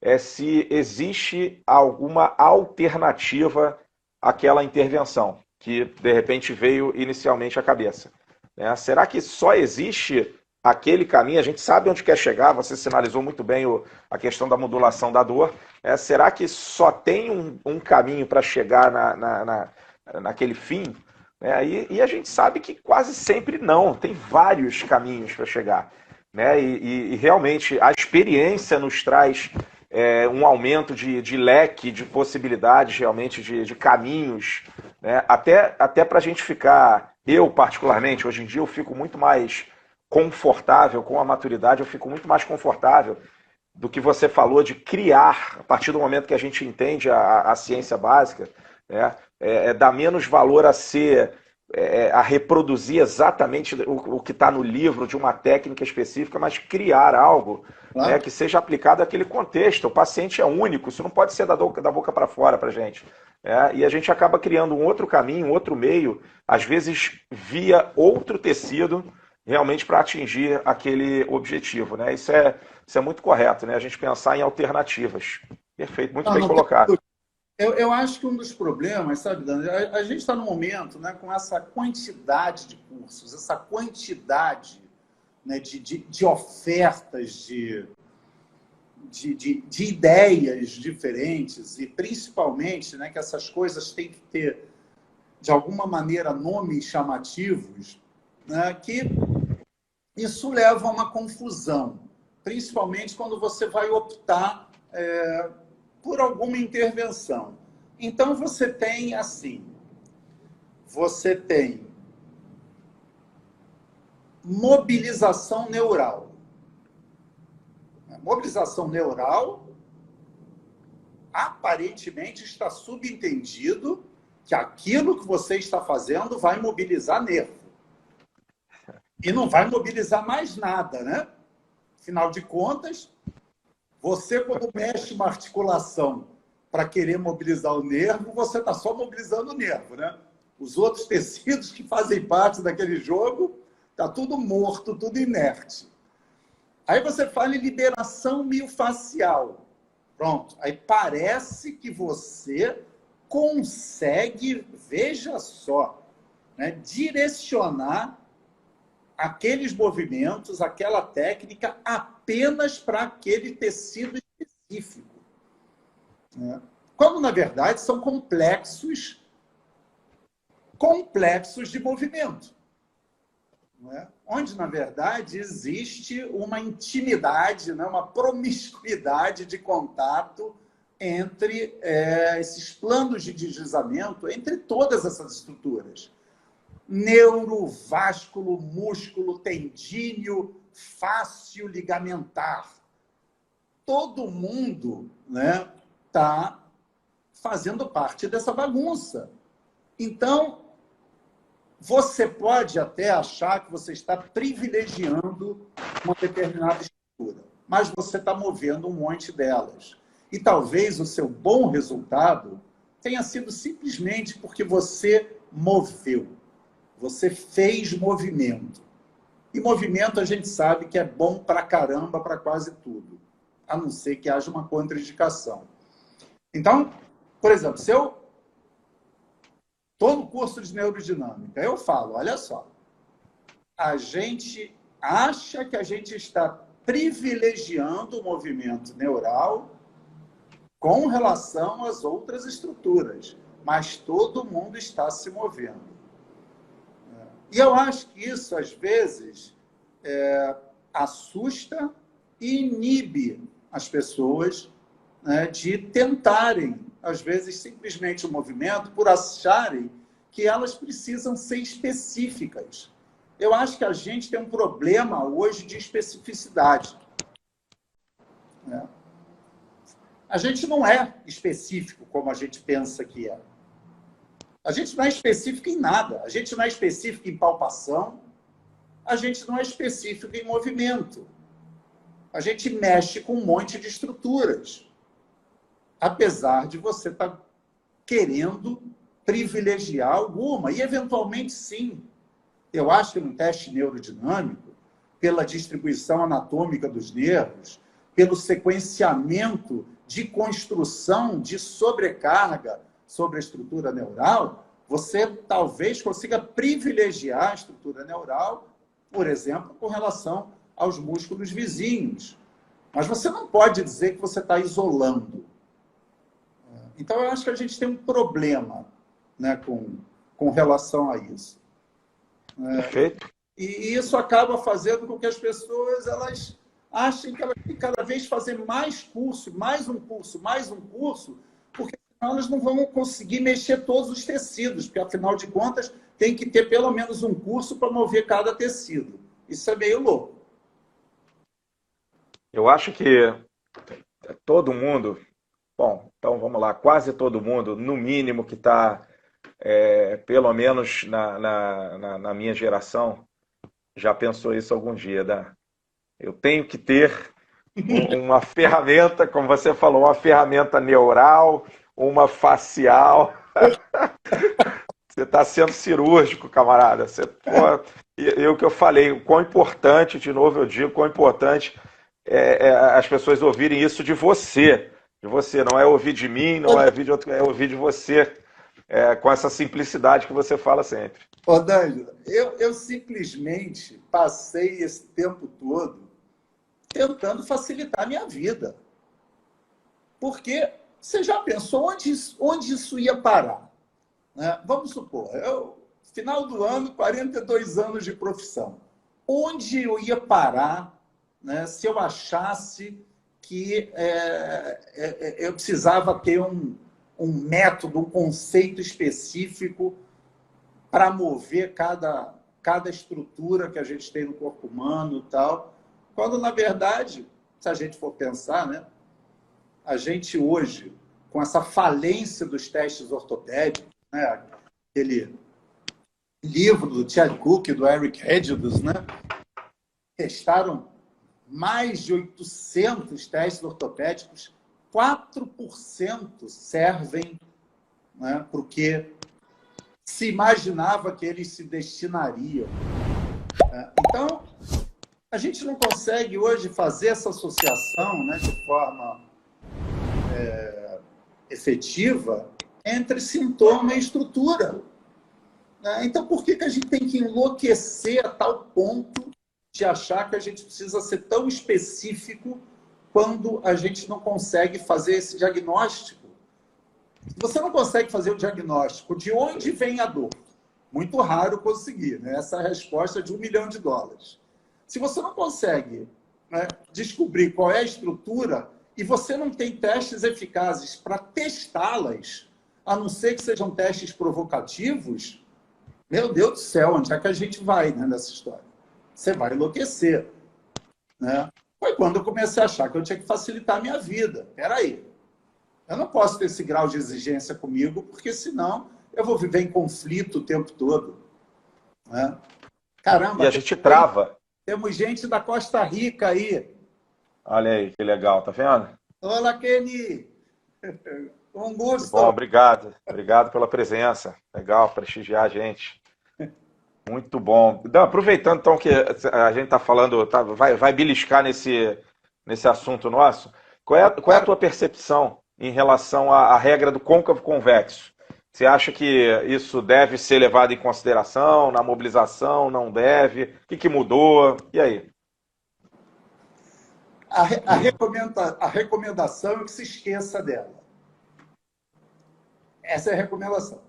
é se existe alguma alternativa àquela intervenção que, de repente, veio inicialmente à cabeça. Né? Será que só existe aquele caminho? A gente sabe onde quer chegar, você sinalizou muito bem a questão da modulação da dor. Será que só tem um caminho para chegar naquele fim? E a gente sabe que quase sempre não, tem vários caminhos para chegar. Né? E realmente a experiência nos traz um aumento de leque, de possibilidades, realmente, de caminhos. Né? Até para a gente ficar, eu particularmente, hoje em dia eu fico muito mais confortável com a maturidade, eu fico muito mais confortável do que você falou de criar, a partir do momento que a gente entende a ciência básica, né? Dá menos valor a reproduzir exatamente o que está no livro de uma técnica específica, mas criar algo, claro, né, que seja aplicado àquele contexto. O paciente é único, isso não pode ser da boca para fora para a gente. E a gente acaba criando um outro caminho, um outro meio, às vezes via outro tecido, realmente para atingir aquele objetivo. Né? Isso é muito correto, né? A gente pensar em alternativas. Perfeito, muito bem colocado. Eu acho que um dos problemas, sabe, Dani, a gente está no momento, né, com essa quantidade de cursos, essa quantidade, né, de ofertas, de ideias diferentes, e principalmente, né, que essas coisas têm que ter, de alguma maneira, nomes chamativos, né, que isso leva a uma confusão, principalmente quando você vai optar por alguma intervenção. Então, você tem mobilização neural. Mobilização neural, aparentemente, está subentendido que aquilo que você está fazendo vai mobilizar nervo. E não vai mobilizar mais nada, né? Afinal de contas, você, quando mexe uma articulação para querer mobilizar o nervo, você está só mobilizando o nervo, né? Os outros tecidos que fazem parte daquele jogo, está tudo morto, tudo inerte. Aí você fala em liberação miofascial. Pronto. Aí parece que você consegue, veja só, né, direcionar aqueles movimentos, aquela técnica apenas para aquele tecido específico. Né? Quando, na verdade, são complexos de movimento. Não é? Onde, na verdade, existe uma intimidade, né? Uma promiscuidade de contato entre esses planos de deslizamento, entre todas essas estruturas. Neuro, vásculo, músculo, tendíneo, fáscio, ligamentar. Todo mundo, né, está fazendo parte dessa bagunça. Então, você pode até achar que você está privilegiando uma determinada estrutura, mas você está movendo um monte delas. E talvez o seu bom resultado tenha sido simplesmente porque você moveu. Você fez movimento. E movimento a gente sabe que é bom pra caramba para quase tudo, a não ser que haja uma contraindicação. Então, por exemplo, se eu estou no curso de neurodinâmica, eu falo, olha só, a gente acha que a gente está privilegiando o movimento neural com relação às outras estruturas, mas todo mundo está se movendo. E eu acho que isso, às vezes, assusta e inibe as pessoas, né, de tentarem, às vezes, simplesmente o movimento por acharem que elas precisam ser específicas. Eu acho que a gente tem um problema hoje de especificidade. Né? A gente não é específico como a gente pensa que é. A gente não é específico em nada. A gente não é específico em palpação. A gente não é específico em movimento. A gente mexe com um monte de estruturas. Apesar de você estar querendo privilegiar alguma. E, eventualmente, sim. Eu acho que no teste neurodinâmico, pela distribuição anatômica dos nervos, pelo sequenciamento de construção de sobrecarga sobre a estrutura neural, você talvez consiga privilegiar a estrutura neural, por exemplo, com relação aos músculos vizinhos. Mas você não pode dizer que você está isolando. Então, eu acho que a gente tem um problema, né, com relação a isso. Perfeito. E isso acaba fazendo com que as pessoas elas achem que elas têm que cada vez fazer mais curso, mais um curso, mais um curso, porque elas não vão conseguir mexer todos os tecidos, porque, afinal de contas, tem que ter pelo menos um curso para mover cada tecido. Isso é meio louco. Eu acho que todo mundo, bom, então vamos lá, quase todo mundo, no mínimo que está, pelo menos na minha geração, já pensou isso algum dia, Dan. Eu tenho que ter uma ferramenta, como você falou, uma ferramenta neural, uma facial. Você está sendo cirúrgico, camarada. E o que eu falei, o quão importante, de novo eu digo, quão importante é as pessoas ouvirem isso de você. De você, não é ouvir de mim, não é ouvir de outro, é ouvir de você, com essa simplicidade que você fala sempre. Ô, D'Angelo, eu simplesmente passei esse tempo todo tentando facilitar a minha vida. Porque você já pensou onde isso ia parar? Né? Vamos supor, final do ano, 42 anos de profissão. Onde eu ia parar, né, se eu achasse que eu precisava ter um método, um conceito específico para mover cada estrutura que a gente tem no corpo humano e tal, quando, na verdade, se a gente for pensar, né, a gente hoje, com essa falência dos testes ortopédicos, né, aquele livro do Chad Cook e do Eric Hedges, né, testaram mais de 800 testes ortopédicos, 4% servem, né, para o que se imaginava que eles se destinariam. Então, a gente não consegue hoje fazer essa associação, né, de forma efetiva entre sintoma e estrutura. Então, por que a gente tem que enlouquecer a tal ponto de achar que a gente precisa ser tão específico quando a gente não consegue fazer esse diagnóstico? Você não consegue fazer o diagnóstico de onde vem a dor. Muito raro conseguir, né? Essa é a resposta de $1 milhão. Se você não consegue, né, descobrir qual é a estrutura e você não tem testes eficazes para testá-las, a não ser que sejam testes provocativos, meu Deus do céu, onde é que a gente vai, né, nessa história? Você vai enlouquecer. Né? Foi quando eu comecei a achar que eu tinha que facilitar a minha vida. Peraí, eu não posso ter esse grau de exigência comigo, porque senão eu vou viver em conflito o tempo todo. Né? Caramba, E a gente trava. Temos gente da Costa Rica aí. Olha aí, que legal, tá vendo? Olá, Kenny. Um Que gosto. bom, obrigado. Obrigado pela presença. Legal, prestigiar a gente. Muito bom. Então, aproveitando então que a gente está falando, vai beliscar nesse assunto nosso, qual é a tua percepção em relação à regra do côncavo convexo? Você acha que isso deve ser levado em consideração na mobilização? Não deve? O que mudou? E aí? A recomendação é que se esqueça dela. Essa é a recomendação.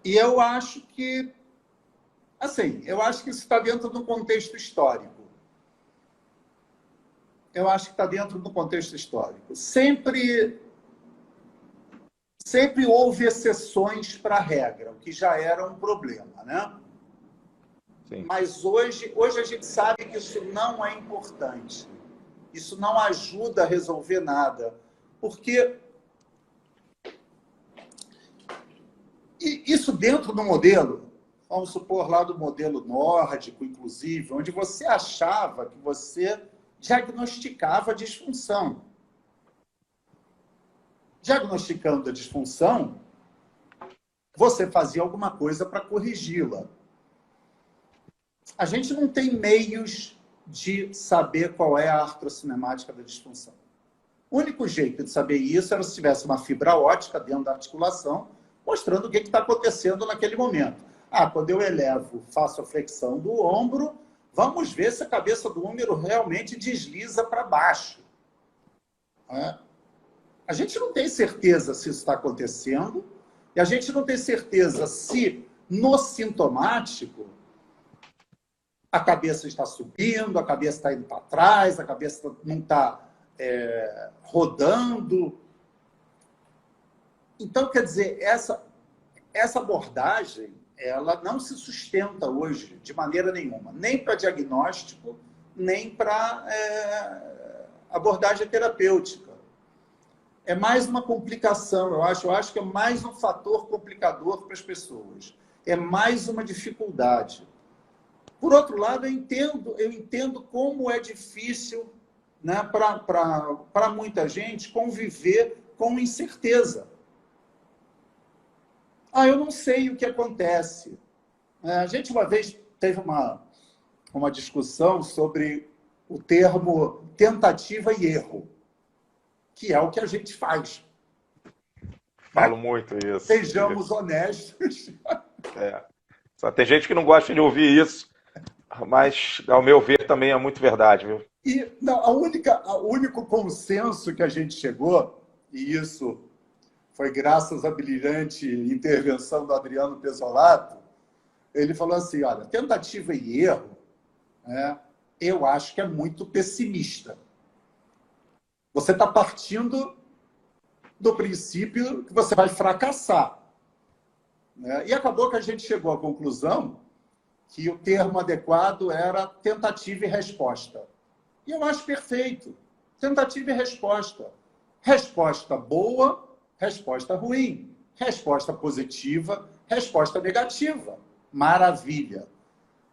E eu acho que, assim, eu acho que isso está dentro do contexto histórico. Eu acho que está dentro do contexto histórico. Sempre houve exceções para a regra, o que já era um problema, né? Sim. Mas hoje a gente sabe que isso não é importante. Isso não ajuda a resolver nada. Porque isso dentro do modelo, vamos supor lá do modelo nórdico, inclusive, onde você achava que você diagnosticava a disfunção. Diagnosticando a disfunção, você fazia alguma coisa para corrigi-la. A gente não tem meios de saber qual é a artrocinemática da disfunção. O único jeito de saber isso era se tivesse uma fibra óptica dentro da articulação, mostrando o que está acontecendo naquele momento. Quando eu elevo, faço a flexão do ombro, vamos ver se a cabeça do húmero realmente desliza para baixo. A gente não tem certeza se isso está acontecendo, e a gente não tem certeza se, no sintomático, a cabeça está subindo, a cabeça está indo para trás, a cabeça não está rodando. Então, quer dizer, essa abordagem, ela não se sustenta hoje de maneira nenhuma, nem para diagnóstico, nem para abordagem terapêutica. É mais uma complicação, eu acho que é mais um fator complicador para as pessoas. É mais uma dificuldade. Por outro lado, eu entendo como é difícil, né, para muita gente conviver com incerteza. Eu não sei o que acontece. A gente uma vez teve uma discussão sobre o termo tentativa e erro, que é o que a gente faz. Falo muito isso. Sejamos honestos. Só tem gente que não gosta de ouvir isso, mas, ao meu ver, também é muito verdade, viu? E não, o único consenso que a gente chegou, e isso foi graças à brilhante intervenção do Adriano Pesolato, ele falou assim, olha, tentativa e erro, eu acho que é muito pessimista. Você está partindo do princípio que você vai fracassar. E acabou que a gente chegou à conclusão que o termo adequado era tentativa e resposta. E eu acho perfeito. Tentativa e resposta. Resposta boa, resposta ruim. Resposta positiva, resposta negativa. Maravilha.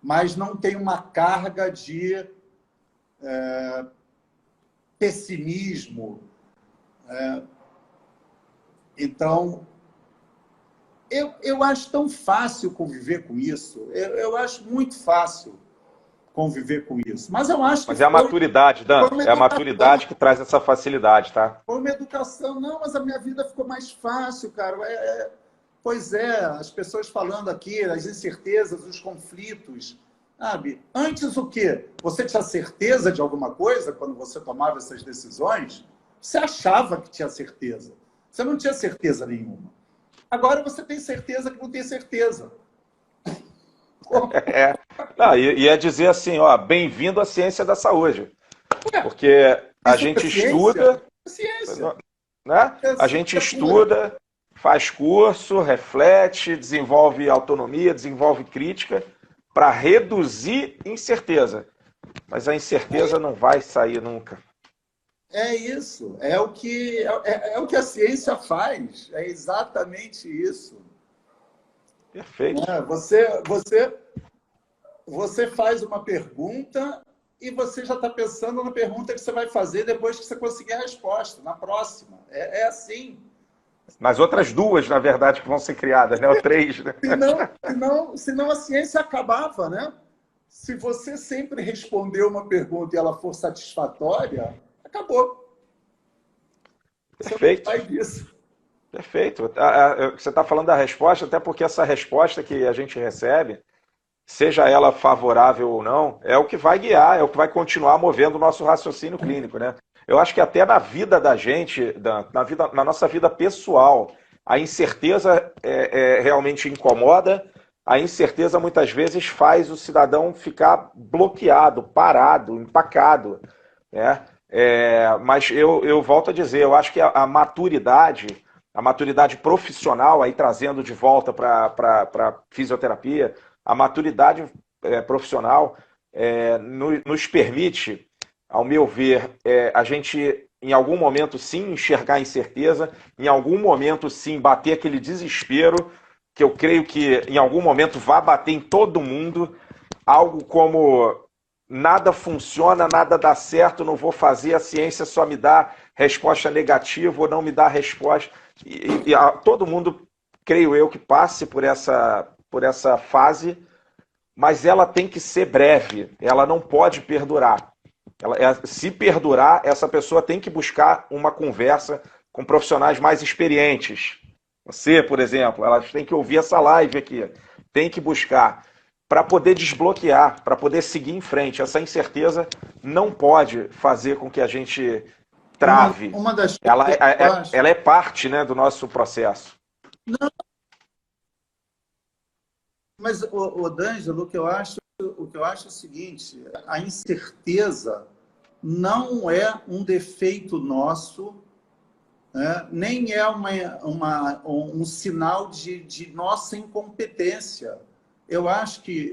Mas não tem uma carga de pessimismo, Então, eu acho tão fácil conviver com isso. Eu acho muito fácil conviver com isso. Mas eu acho que Mas é a maturidade, foi Dan. uma É a educação. maturidade que traz essa facilidade, tá? Foi uma educação. Não, mas a minha vida ficou mais fácil, cara. Pois é, as pessoas falando aqui, as incertezas, os conflitos. Sabe? Antes o quê? Você tinha certeza de alguma coisa quando você tomava essas decisões? Você achava que tinha certeza. Você não tinha certeza nenhuma. Agora você tem certeza que não tem certeza. É. Não, e é dizer assim, ó, bem-vindo à ciência da saúde. Porque a Isso é gente ciência? estuda, É ciência. né? É A gente ciência pura. estuda, faz curso, reflete, desenvolve autonomia, desenvolve crítica para reduzir incerteza. Mas a incerteza não vai sair nunca. É isso. É o que a ciência faz. É exatamente isso. Perfeito. Né? Você faz uma pergunta e você já está pensando na pergunta que você vai fazer depois que você conseguir a resposta, na próxima. É assim. Nas outras duas, na verdade, que vão ser criadas, né? Ou três, né? Senão a ciência acabava, né? Se você sempre responder uma pergunta e ela for satisfatória, acabou. Você não Perfeito. sai disso. Perfeito. Você está falando da resposta, até porque essa resposta que a gente recebe, seja ela favorável ou não, é o que vai guiar, é o que vai continuar movendo o nosso raciocínio clínico, né? Eu acho que até na vida da gente, na nossa vida pessoal, a incerteza realmente incomoda, a incerteza muitas vezes faz o cidadão ficar bloqueado, parado, empacado, né? Mas eu volto a dizer, eu acho que a maturidade profissional, aí trazendo de volta para fisioterapia, a maturidade profissional nos permite, ao meu ver, a gente, em algum momento, sim, enxergar a incerteza, em algum momento, sim, bater aquele desespero, que eu creio que em algum momento vai bater em todo mundo, algo como nada funciona, nada dá certo, não vou fazer, a ciência só me dá resposta negativa ou não me dá resposta. Todo mundo, creio eu, que passe por essa fase, mas ela tem que ser breve, ela não pode perdurar. Se perdurar, essa pessoa tem que buscar uma conversa com profissionais mais experientes. Você, por exemplo, elas têm que ouvir essa live aqui, tem que buscar para poder desbloquear, para poder seguir em frente. Essa incerteza não pode fazer com que a gente trave. Uma das Ela, coisas que eu acho. ela é parte, né, do nosso processo. Mas, D'Angelo, o que eu acho é o seguinte: a incerteza não é um defeito nosso, né? Nem é um sinal de nossa incompetência. Eu acho que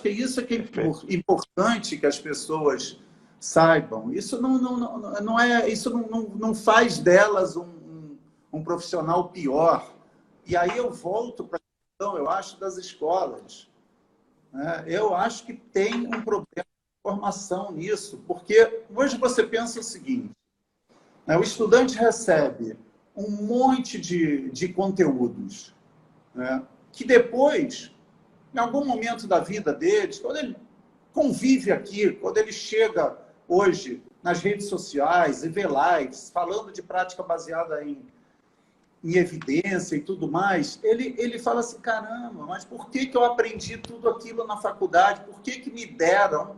isso é que é Perfeito. importante que as pessoas saibam. Isso não é, isso não faz delas um profissional pior. E aí eu volto para a questão, eu acho, das escolas, né? Eu acho que tem um problema de formação nisso, porque hoje você pensa o seguinte, né? O estudante recebe um monte de conteúdos, né? Que depois, em algum momento da vida deles, quando ele convive aqui, quando ele chega hoje nas redes sociais e vê lives falando de prática baseada em evidência e tudo mais, ele fala assim, caramba, mas por que eu aprendi tudo aquilo na faculdade? Por que me deram,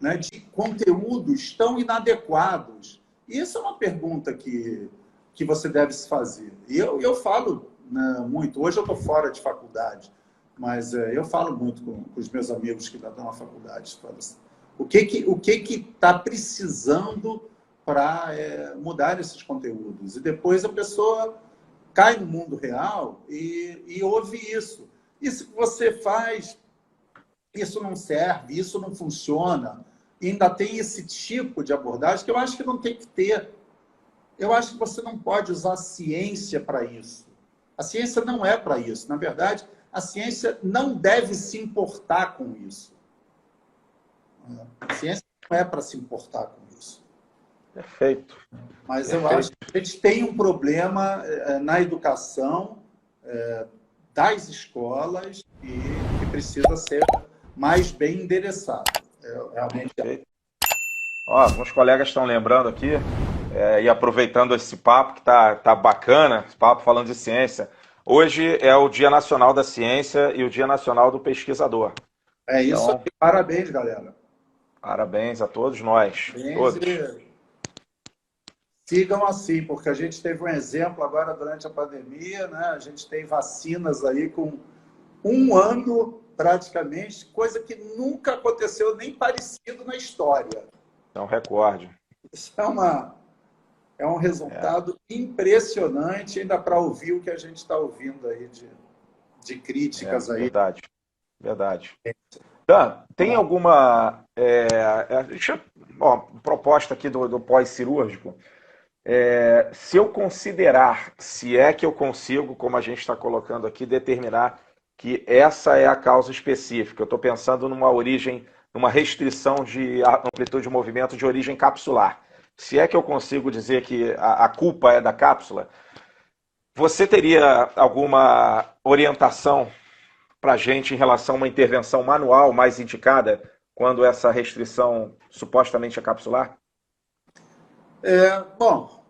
né, de conteúdos tão inadequados? Isso é uma pergunta que você deve se fazer. E eu falo, né, muito, hoje eu estou fora de faculdade, mas eu falo muito com os meus amigos que ainda estão na faculdade. Falo assim, o que está precisando para mudar esses conteúdos? E depois a pessoa cai no mundo real e ouve isso. Isso que você faz, isso não serve, isso não funciona. E ainda tem esse tipo de abordagem que eu acho que não tem que ter. Eu acho que você não pode usar a ciência para isso. A ciência não é para isso. Na verdade, a ciência não deve se importar com isso. A ciência não é para se importar com isso. Perfeito. Mas eu acho Perfeito. que a gente tem um problema na educação das escolas e que precisa ser mais bem endereçado. Realmente. Perfeito. Ó, alguns colegas estão lembrando aqui, e aproveitando esse papo que tá bacana, esse papo falando de ciência. Hoje é o Dia Nacional da Ciência e o Dia Nacional do Pesquisador. É isso Então, aí. Parabéns, galera. parabéns a todos nós, Parabéns todos. e sigam assim, porque a gente teve um exemplo agora durante a pandemia, né? A gente tem vacinas aí com um ano praticamente, coisa que nunca aconteceu nem parecido na história. É um recorde. Isso é um É, resultado impressionante, ainda para ouvir o que a gente está ouvindo aí de críticas aí. verdade, verdade. Dan, tem alguma proposta aqui do pós-cirúrgico? Se eu considerar, se é que eu consigo, como a gente está colocando aqui, determinar que essa é a causa específica. Eu estou pensando numa origem, numa restrição de amplitude de movimento de origem capsular. Se é que eu consigo dizer que a culpa é da cápsula, você teria alguma orientação para a gente em relação a uma intervenção manual mais indicada quando essa restrição supostamente é capsular? Bom,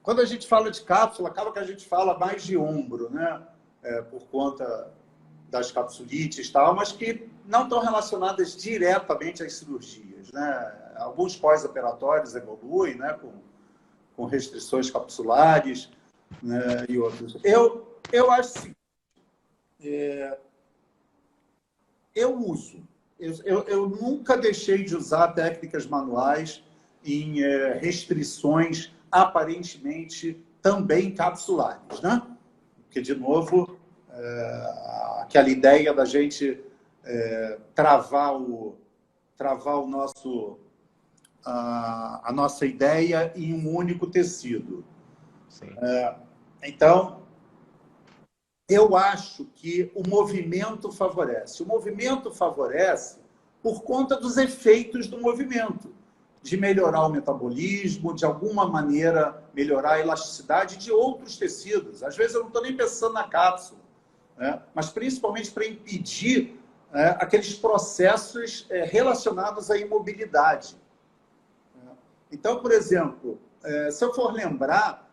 quando a gente fala de cápsula, acaba que a gente fala mais de ombro, né? Por conta das capsulites e tal, mas que não estão relacionadas diretamente às cirurgias, né? Alguns pós-operatórios evoluem, né? Com restrições capsulares, né? E outros. Eu acho assim, eu uso. Eu nunca deixei de usar técnicas manuais em restrições aparentemente também capsulares, né? Porque, de novo, aquela ideia da gente travar o nosso, a nossa ideia em um único tecido. Sim. Então, eu acho que o movimento favorece. O movimento favorece por conta dos efeitos do movimento, de melhorar o metabolismo, de alguma maneira melhorar a elasticidade de outros tecidos. Às vezes eu não estou nem pensando na cápsula, né? Mas principalmente para impedir aqueles processos relacionados à imobilidade. Então, por exemplo, se eu for lembrar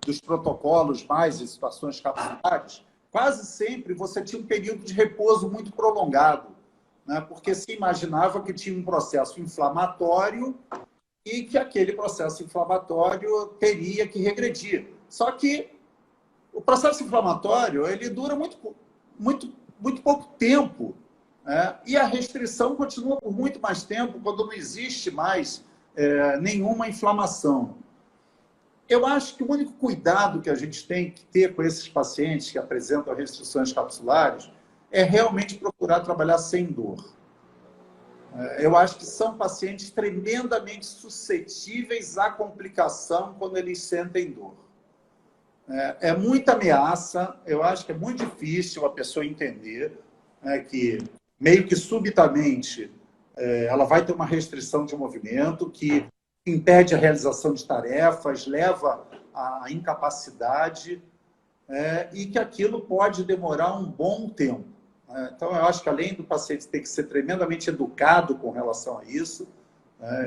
dos protocolos mais em situações capsulares, quase sempre você tinha um período de repouso muito prolongado, né? Porque se imaginava que tinha um processo inflamatório e que aquele processo inflamatório teria que regredir. Só que o processo inflamatório ele dura muito pouco tempo, né? E a restrição continua por muito mais tempo quando não existe mais nenhuma inflamação. Eu acho que o único cuidado que a gente tem que ter com esses pacientes que apresentam restrições capsulares é realmente procurar trabalhar sem dor. Eu acho que são pacientes tremendamente suscetíveis à complicação quando eles sentem dor. É muita ameaça, eu acho que é muito difícil a pessoa entender que, meio que subitamente, ela vai ter uma restrição de movimento que impede a realização de tarefas, leva à incapacidade, e que aquilo pode demorar um bom tempo. Então, eu acho que além do paciente ter que ser tremendamente educado com relação a isso,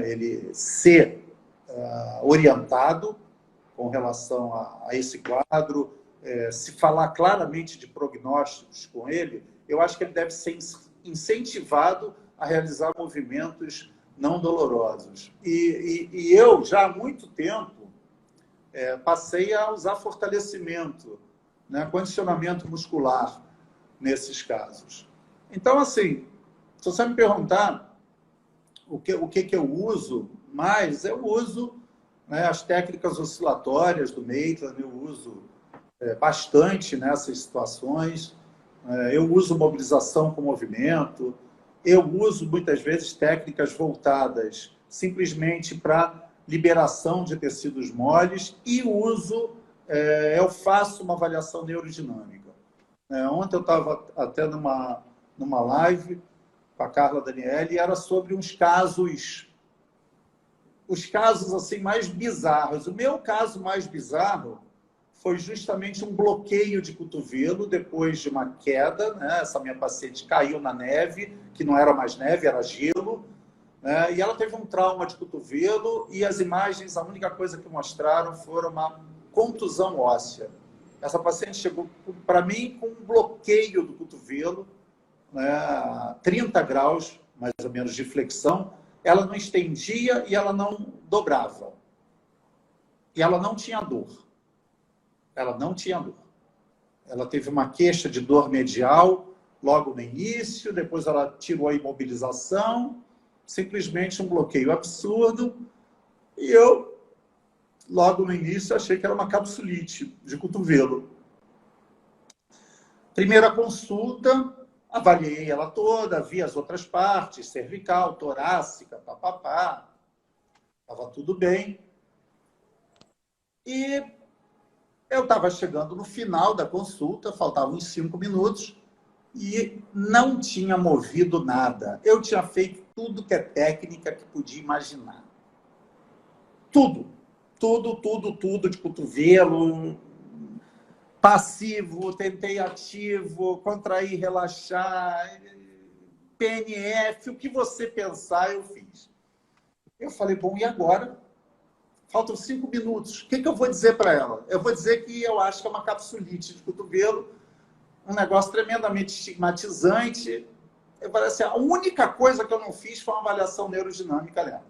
ele ser orientado com relação a esse quadro, se falar claramente de prognósticos com ele, eu acho que ele deve ser incentivado a realizar movimentos não dolorosos. E eu, já há muito tempo, passei a usar fortalecimento, né, condicionamento muscular nesses casos. Então, assim, se você me perguntar o que eu uso mais, eu uso as técnicas oscilatórias do Maitland, eu uso bastante nessas situações. Eu uso mobilização com movimento, eu uso muitas vezes técnicas voltadas simplesmente para liberação de tecidos moles e eu faço uma avaliação neurodinâmica. Ontem eu estava até numa live com a Carla Daniele e era sobre uns casos os casos assim mais bizarros. O meu caso mais bizarro foi justamente um bloqueio de cotovelo depois de uma queda, né? Essa minha paciente caiu na neve, que não era mais neve, era gelo, né? E ela teve um trauma de cotovelo e as imagens, a única coisa que mostraram foram uma contusão óssea. Essa paciente chegou para mim com um bloqueio do cotovelo, né? 30 graus, mais ou menos, de flexão. Ela não estendia e ela não dobrava. E ela não tinha dor. Ela não tinha dor. Ela teve uma queixa de dor medial logo no início, depois ela tirou a imobilização, simplesmente um bloqueio absurdo. E eu, logo no início, achei que era uma capsulite de cotovelo. Primeira consulta, avaliei ela toda, vi as outras partes, cervical, torácica, papapá. Estava tudo bem. E eu estava chegando no final da consulta, faltavam uns 5 minutos, e não tinha movido nada. Eu tinha feito tudo que é técnica que podia imaginar. Tudo. Tudo de cotovelo, passivo, tentei ativo, contrair, relaxar, PNF, o que você pensar, eu fiz. Eu falei, bom, e agora? Faltam 5 minutos. O que eu vou dizer para ela? Eu vou dizer que eu acho que é uma capsulite de cotovelo, um negócio tremendamente estigmatizante. Eu falei assim, a única coisa que eu não fiz foi uma avaliação neurodinâmica nela.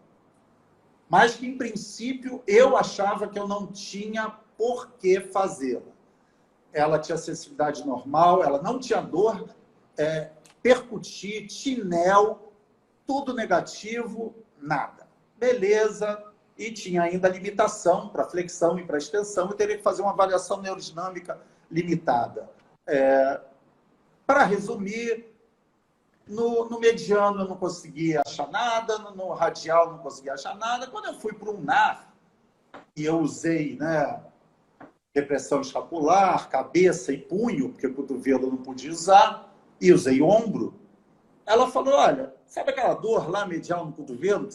Mas que, em princípio, eu achava que eu não tinha por que fazê-la. Ela tinha sensibilidade normal, ela não tinha dor, percutir, tinel, tudo negativo, nada. Beleza. E tinha ainda limitação para flexão e para extensão, e teria que fazer uma avaliação neurodinâmica limitada. Para resumir, no mediano eu não conseguia achar nada, no radial eu não conseguia achar nada. Quando eu fui para o ulnar, e eu usei, né, depressão escapular, cabeça e punho, porque o cotovelo eu não podia usar, e usei ombro, ela falou, olha, sabe aquela dor lá medial no cotovelo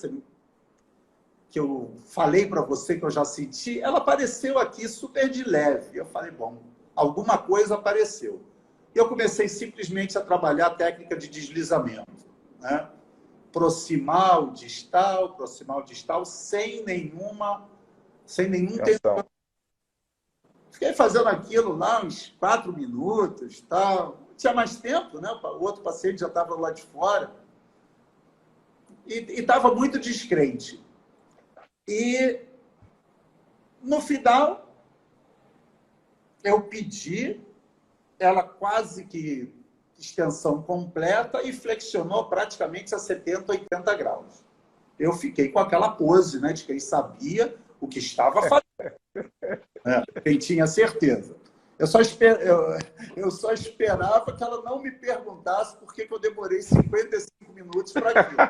que eu falei para você que eu já senti? Ela apareceu aqui super de leve. Eu falei, bom, alguma coisa apareceu. E eu comecei simplesmente a trabalhar a técnica de deslizamento, né? Proximal, distal, sem nenhum tensão. Fiquei fazendo aquilo lá uns 4 minutos, tal. Tinha mais tempo, né? O outro paciente já estava lá de fora. E estava muito descrente. E, no final, eu pedi, ela quase que extensão completa e flexionou praticamente a 70, 80 graus. Eu fiquei com aquela pose, né, de quem sabia o que estava fazendo. Quem tinha certeza. Eu só esperava que ela não me perguntasse por que eu demorei 55 minutos para aquilo.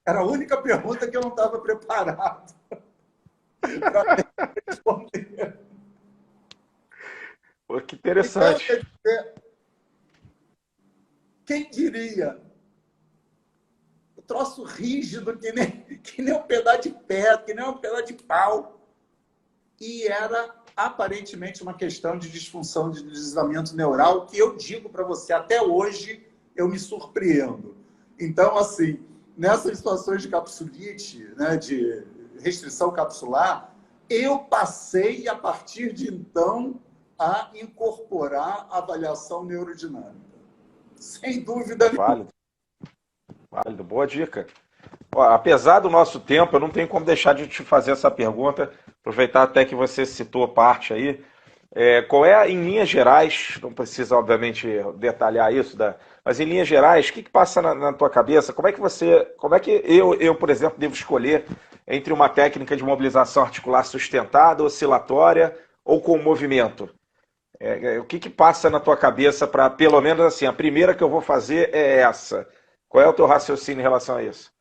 Era a única pergunta que eu não estava preparado para responder. Pô, que interessante. Então, quem diria? O troço rígido, que nem um pedaço de pedra, que nem um pedaço de pau. E era aparentemente uma questão de disfunção de deslizamento neural, que eu digo para você, até hoje eu me surpreendo. Então, assim, nessas situações de capsulite, né, de restrição capsular, eu passei, a partir de então, a incorporar a avaliação neurodinâmica. Sem dúvida nenhuma. Válido, boa dica. Ó, apesar do nosso tempo, eu não tenho como deixar de te fazer essa pergunta, aproveitar até que você citou parte aí. Qual é, em linhas gerais, não precisa, obviamente, detalhar isso, mas em linhas gerais, o que passa na tua cabeça? Como é que eu, por exemplo, devo escolher entre uma técnica de mobilização articular sustentada, oscilatória ou com movimento? O que passa na tua cabeça para, pelo menos assim, a primeira que eu vou fazer é essa? Qual é o teu raciocínio em relação a isso?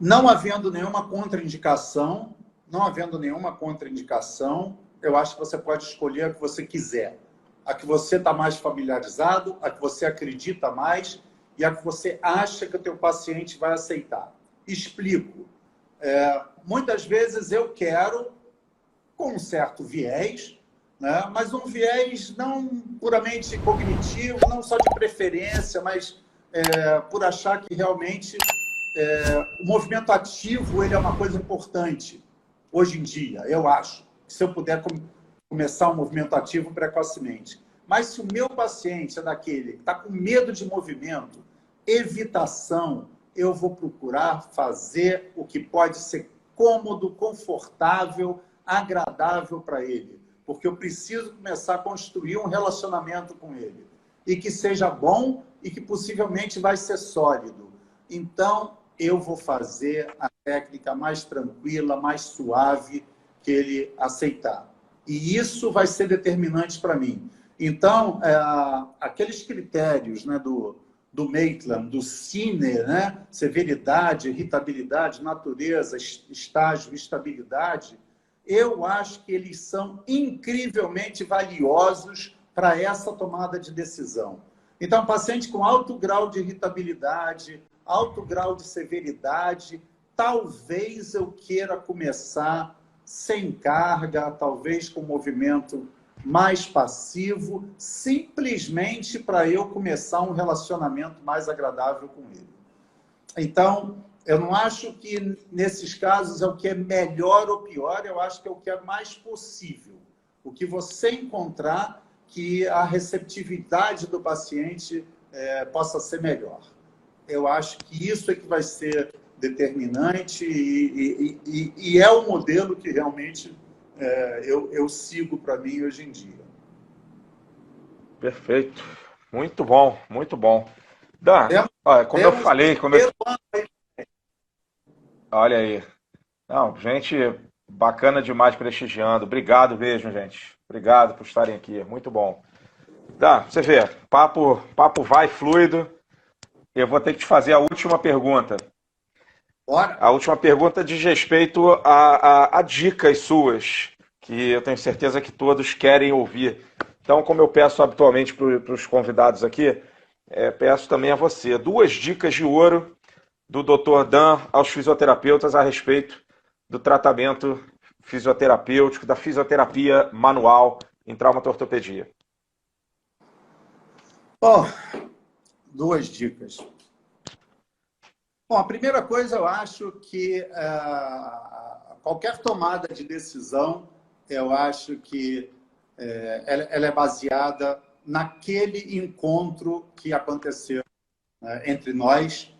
Não havendo nenhuma contraindicação, eu acho que você pode escolher a que você quiser. A que você está mais familiarizado, a que você acredita mais e a que você acha que o teu paciente vai aceitar. Explico. Muitas vezes eu quero, com um certo viés, né, mas um viés não puramente cognitivo, não só de preferência, mas por achar que realmente o movimento ativo ele é uma coisa importante hoje em dia, eu acho. Se eu puder começar um movimento ativo precocemente. Mas se o meu paciente é daquele que está com medo de movimento, evitação, eu vou procurar fazer o que pode ser cômodo, confortável, agradável para ele. Porque eu preciso começar a construir um relacionamento com ele. E que seja bom e que possivelmente vai ser sólido. Então, eu vou fazer a técnica mais tranquila, mais suave que ele aceitar. E isso vai ser determinante para mim. Então, aqueles critérios, né, do Maitland, do Sinner, né, severidade, irritabilidade, natureza, estágio, estabilidade, eu acho que eles são incrivelmente valiosos para essa tomada de decisão. Então, paciente com alto grau de irritabilidade, alto grau de severidade, talvez eu queira começar sem carga, talvez com movimento mais passivo, simplesmente para eu começar um relacionamento mais agradável com ele. Então, eu não acho que nesses casos é o que é melhor ou pior, eu acho que é o que é mais possível. O que você encontrar que a receptividade do paciente possa ser melhor. Eu acho que isso é que vai ser determinante e é o modelo que realmente eu sigo para mim hoje em dia. Perfeito. Muito bom, muito bom. Dan, olha, como eu falei, olha aí. Não, gente bacana demais prestigiando. Obrigado mesmo, gente. Obrigado por estarem aqui. Muito bom. Dan, você vê, papo vai fluido. Eu vou ter que te fazer a última pergunta. Bora. A última pergunta diz respeito a dicas suas, que eu tenho certeza que todos querem ouvir. Então, como eu peço habitualmente para os convidados aqui, peço também a você 2 dicas de ouro do Dr. Dan aos fisioterapeutas a respeito do tratamento fisioterapêutico, da fisioterapia manual em traumatortopedia. Bom, 2 dicas. Bom, a primeira coisa, eu acho que qualquer tomada de decisão, eu acho que ela é baseada naquele encontro que aconteceu entre nós,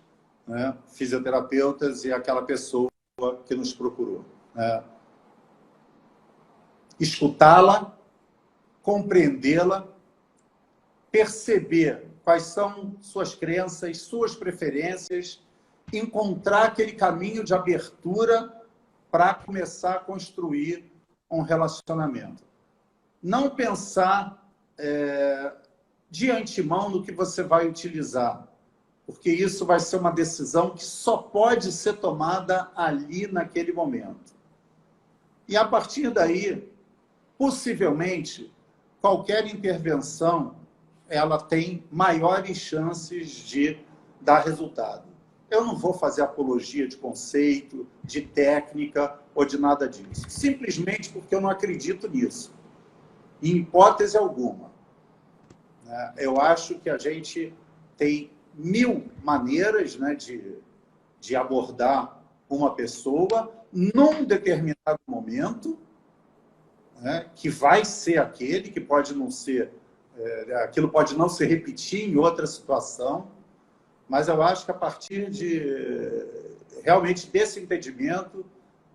né, fisioterapeutas, e aquela pessoa que nos procurou. Escutá-la, compreendê-la, perceber quais são suas crenças, suas preferências, encontrar aquele caminho de abertura para começar a construir um relacionamento. Não pensar de antemão no que você vai utilizar, porque isso vai ser uma decisão que só pode ser tomada ali naquele momento. E a partir daí, possivelmente, qualquer intervenção ela tem maiores chances de dar resultado. Eu não vou fazer apologia de conceito, de técnica ou de nada disso. Simplesmente porque eu não acredito nisso. Em hipótese alguma. Eu acho que a gente tem 1000 maneiras, né, de abordar uma pessoa num determinado momento, né, que vai ser aquele, que pode não ser, aquilo pode não se repetir em outra situação, mas eu acho que a partir realmente desse entendimento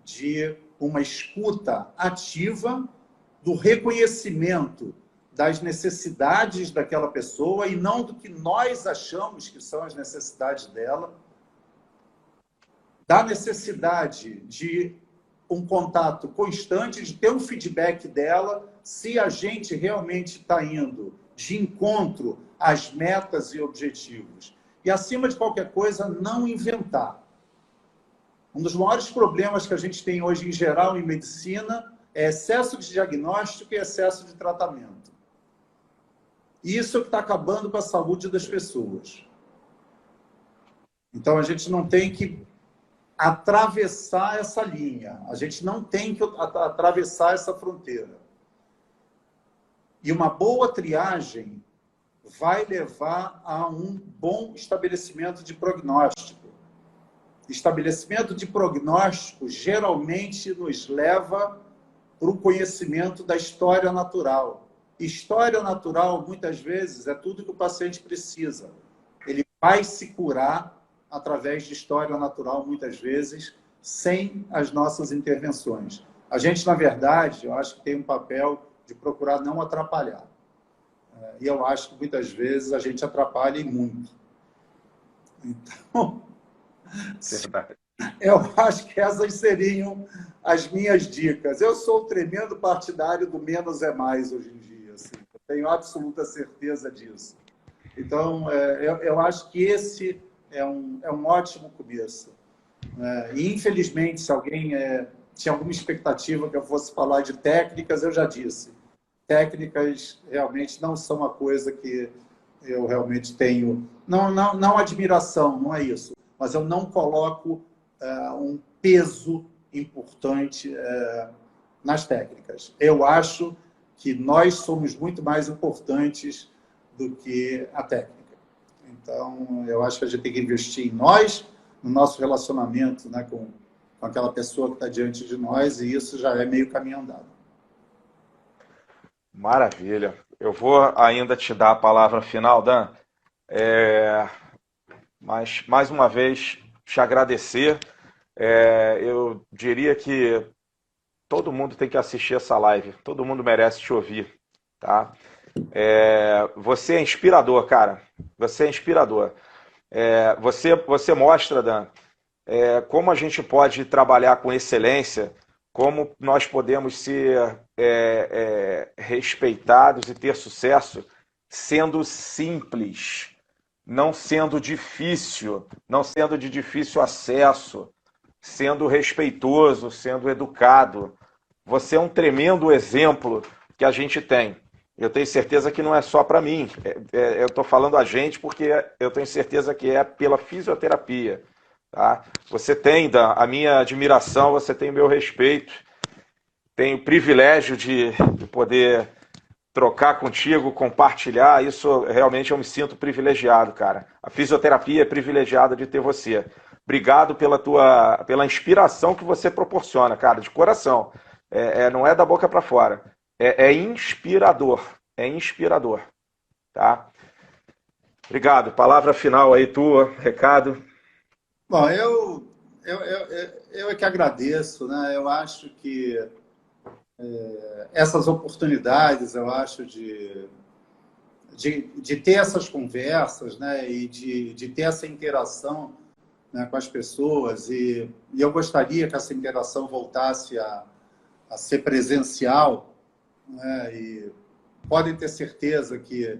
de uma escuta ativa, do reconhecimento das necessidades daquela pessoa e não do que nós achamos que são as necessidades dela, da necessidade de um contato constante, de ter um feedback dela, se a gente realmente está indo de encontro às metas e objetivos. E, acima de qualquer coisa, não inventar. Um dos maiores problemas que a gente tem hoje, em geral, em medicina, é excesso de diagnóstico e excesso de tratamento. Isso é o que está acabando com a saúde das pessoas. Então, a gente não tem que atravessar essa linha. A gente não tem que atravessar essa fronteira. E uma boa triagem vai levar a um bom estabelecimento de prognóstico. Estabelecimento de prognóstico geralmente nos leva para o conhecimento da história natural. História natural, muitas vezes, é tudo que o paciente precisa. Ele vai se curar através de história natural, muitas vezes, sem as nossas intervenções. A gente, na verdade, eu acho que tem um papel de procurar não atrapalhar. E eu acho que, muitas vezes, a gente atrapalha e muito. Então, eu acho que essas seriam as minhas dicas. Eu sou um tremendo partidário do menos é mais hoje em dia. Assim. Eu tenho absoluta certeza disso. Então, eu acho que esse é um ótimo começo. E, infelizmente, se alguém tinha alguma expectativa que eu fosse falar de técnicas, eu já disse. Técnicas realmente não são uma coisa que eu realmente tenho... Não admiração, não é isso. Mas eu não coloco um peso importante nas técnicas. Eu acho que nós somos muito mais importantes do que a técnica. Então, eu acho que a gente tem que investir em nós, no nosso relacionamento, né, com aquela pessoa que está diante de nós, e isso já é meio caminho andado. Maravilha. Eu vou ainda te dar a palavra final, Dan. Mas, mais uma vez, te agradecer. Eu diria que todo mundo tem que assistir essa live. Todo mundo merece te ouvir, tá? Você é inspirador, cara. Você é inspirador. Você mostra, Dan, como a gente pode trabalhar com excelência, como nós podemos ser respeitados e ter sucesso sendo simples, não sendo difícil, não sendo de difícil acesso, sendo respeitoso, sendo educado. Você é um tremendo exemplo que a gente tem. Eu tenho certeza que não é só para mim. Eu estou falando a gente porque eu tenho certeza que é pela fisioterapia. Tá? Você tem a minha admiração, você tem o meu respeito. Tenho o privilégio de poder trocar contigo, compartilhar. Isso realmente eu me sinto privilegiado, cara. A fisioterapia é privilegiada de ter você. Obrigado pela inspiração que você proporciona, cara, de coração. Não é da boca para fora. É inspirador. É inspirador. Tá? Obrigado. Palavra final aí tua, recado. Bom, eu é que agradeço, né? Eu acho que essas oportunidades, eu acho, de ter essas conversas, né? E de ter essa interação, né, com as pessoas. E eu gostaria que essa interação voltasse a ser presencial, né? E podem ter certeza que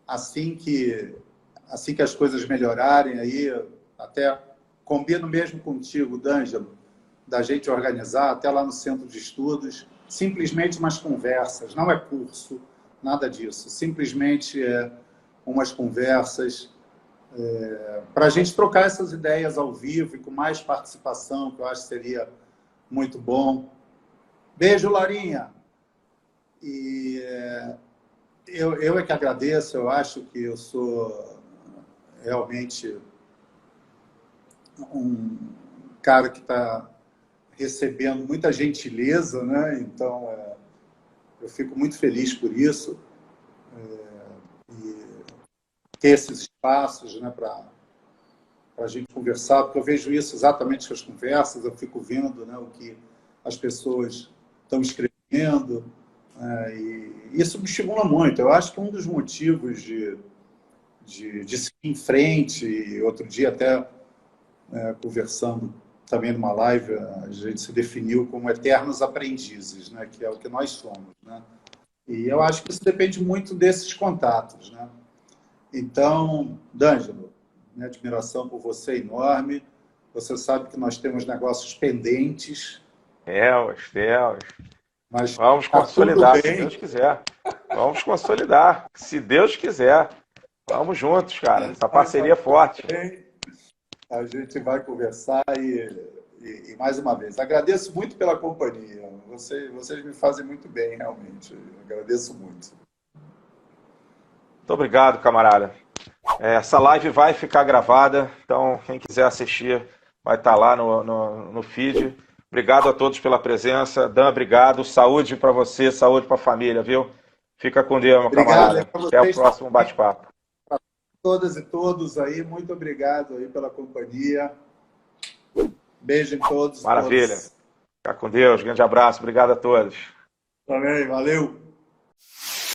assim que as coisas melhorarem, aí até combino mesmo contigo, D'Angelo, da gente organizar até lá no centro de estudos, simplesmente umas conversas, não é curso, nada disso, simplesmente umas conversas para a gente trocar essas ideias ao vivo e com mais participação, que eu acho que seria muito bom. Beijo, Larinha! E eu é que agradeço, eu acho que eu sou realmente um cara que está recebendo muita gentileza, né? Então, eu fico muito feliz por isso. E ter esses espaços, né, para a gente conversar, porque eu vejo isso exatamente nas conversas, eu fico vendo, né, o que as pessoas estão escrevendo, e isso me estimula muito. Eu acho que um dos motivos de seguir em frente, e outro dia até conversando também numa live, a gente se definiu como eternos aprendizes, né, que é o que nós somos, né? E eu acho que isso depende muito desses contatos, né? Então, D'Angelo, minha admiração por você é enorme. Você sabe que nós temos negócios pendentes. Temos. Mas vamos tá consolidar, tudo se bem. Deus quiser. Vamos consolidar, se Deus quiser. Vamos juntos, cara. Essa parceria é forte. A gente vai conversar e E mais uma vez, agradeço muito pela companhia. Vocês me fazem muito bem, realmente. Agradeço muito. Muito obrigado, camarada. Essa live vai ficar gravada, então quem quiser assistir vai estar lá no feed. Obrigado a todos pela presença. Dan, obrigado. Saúde para você, saúde para a família, viu? Fica com Deus, meu camarada. Até o próximo bate-papo. Todas e todos aí, muito obrigado aí pela companhia. Beijo em todos. Maravilha. Todos. Fica com Deus. Grande abraço. Obrigado a todos. Também, valeu.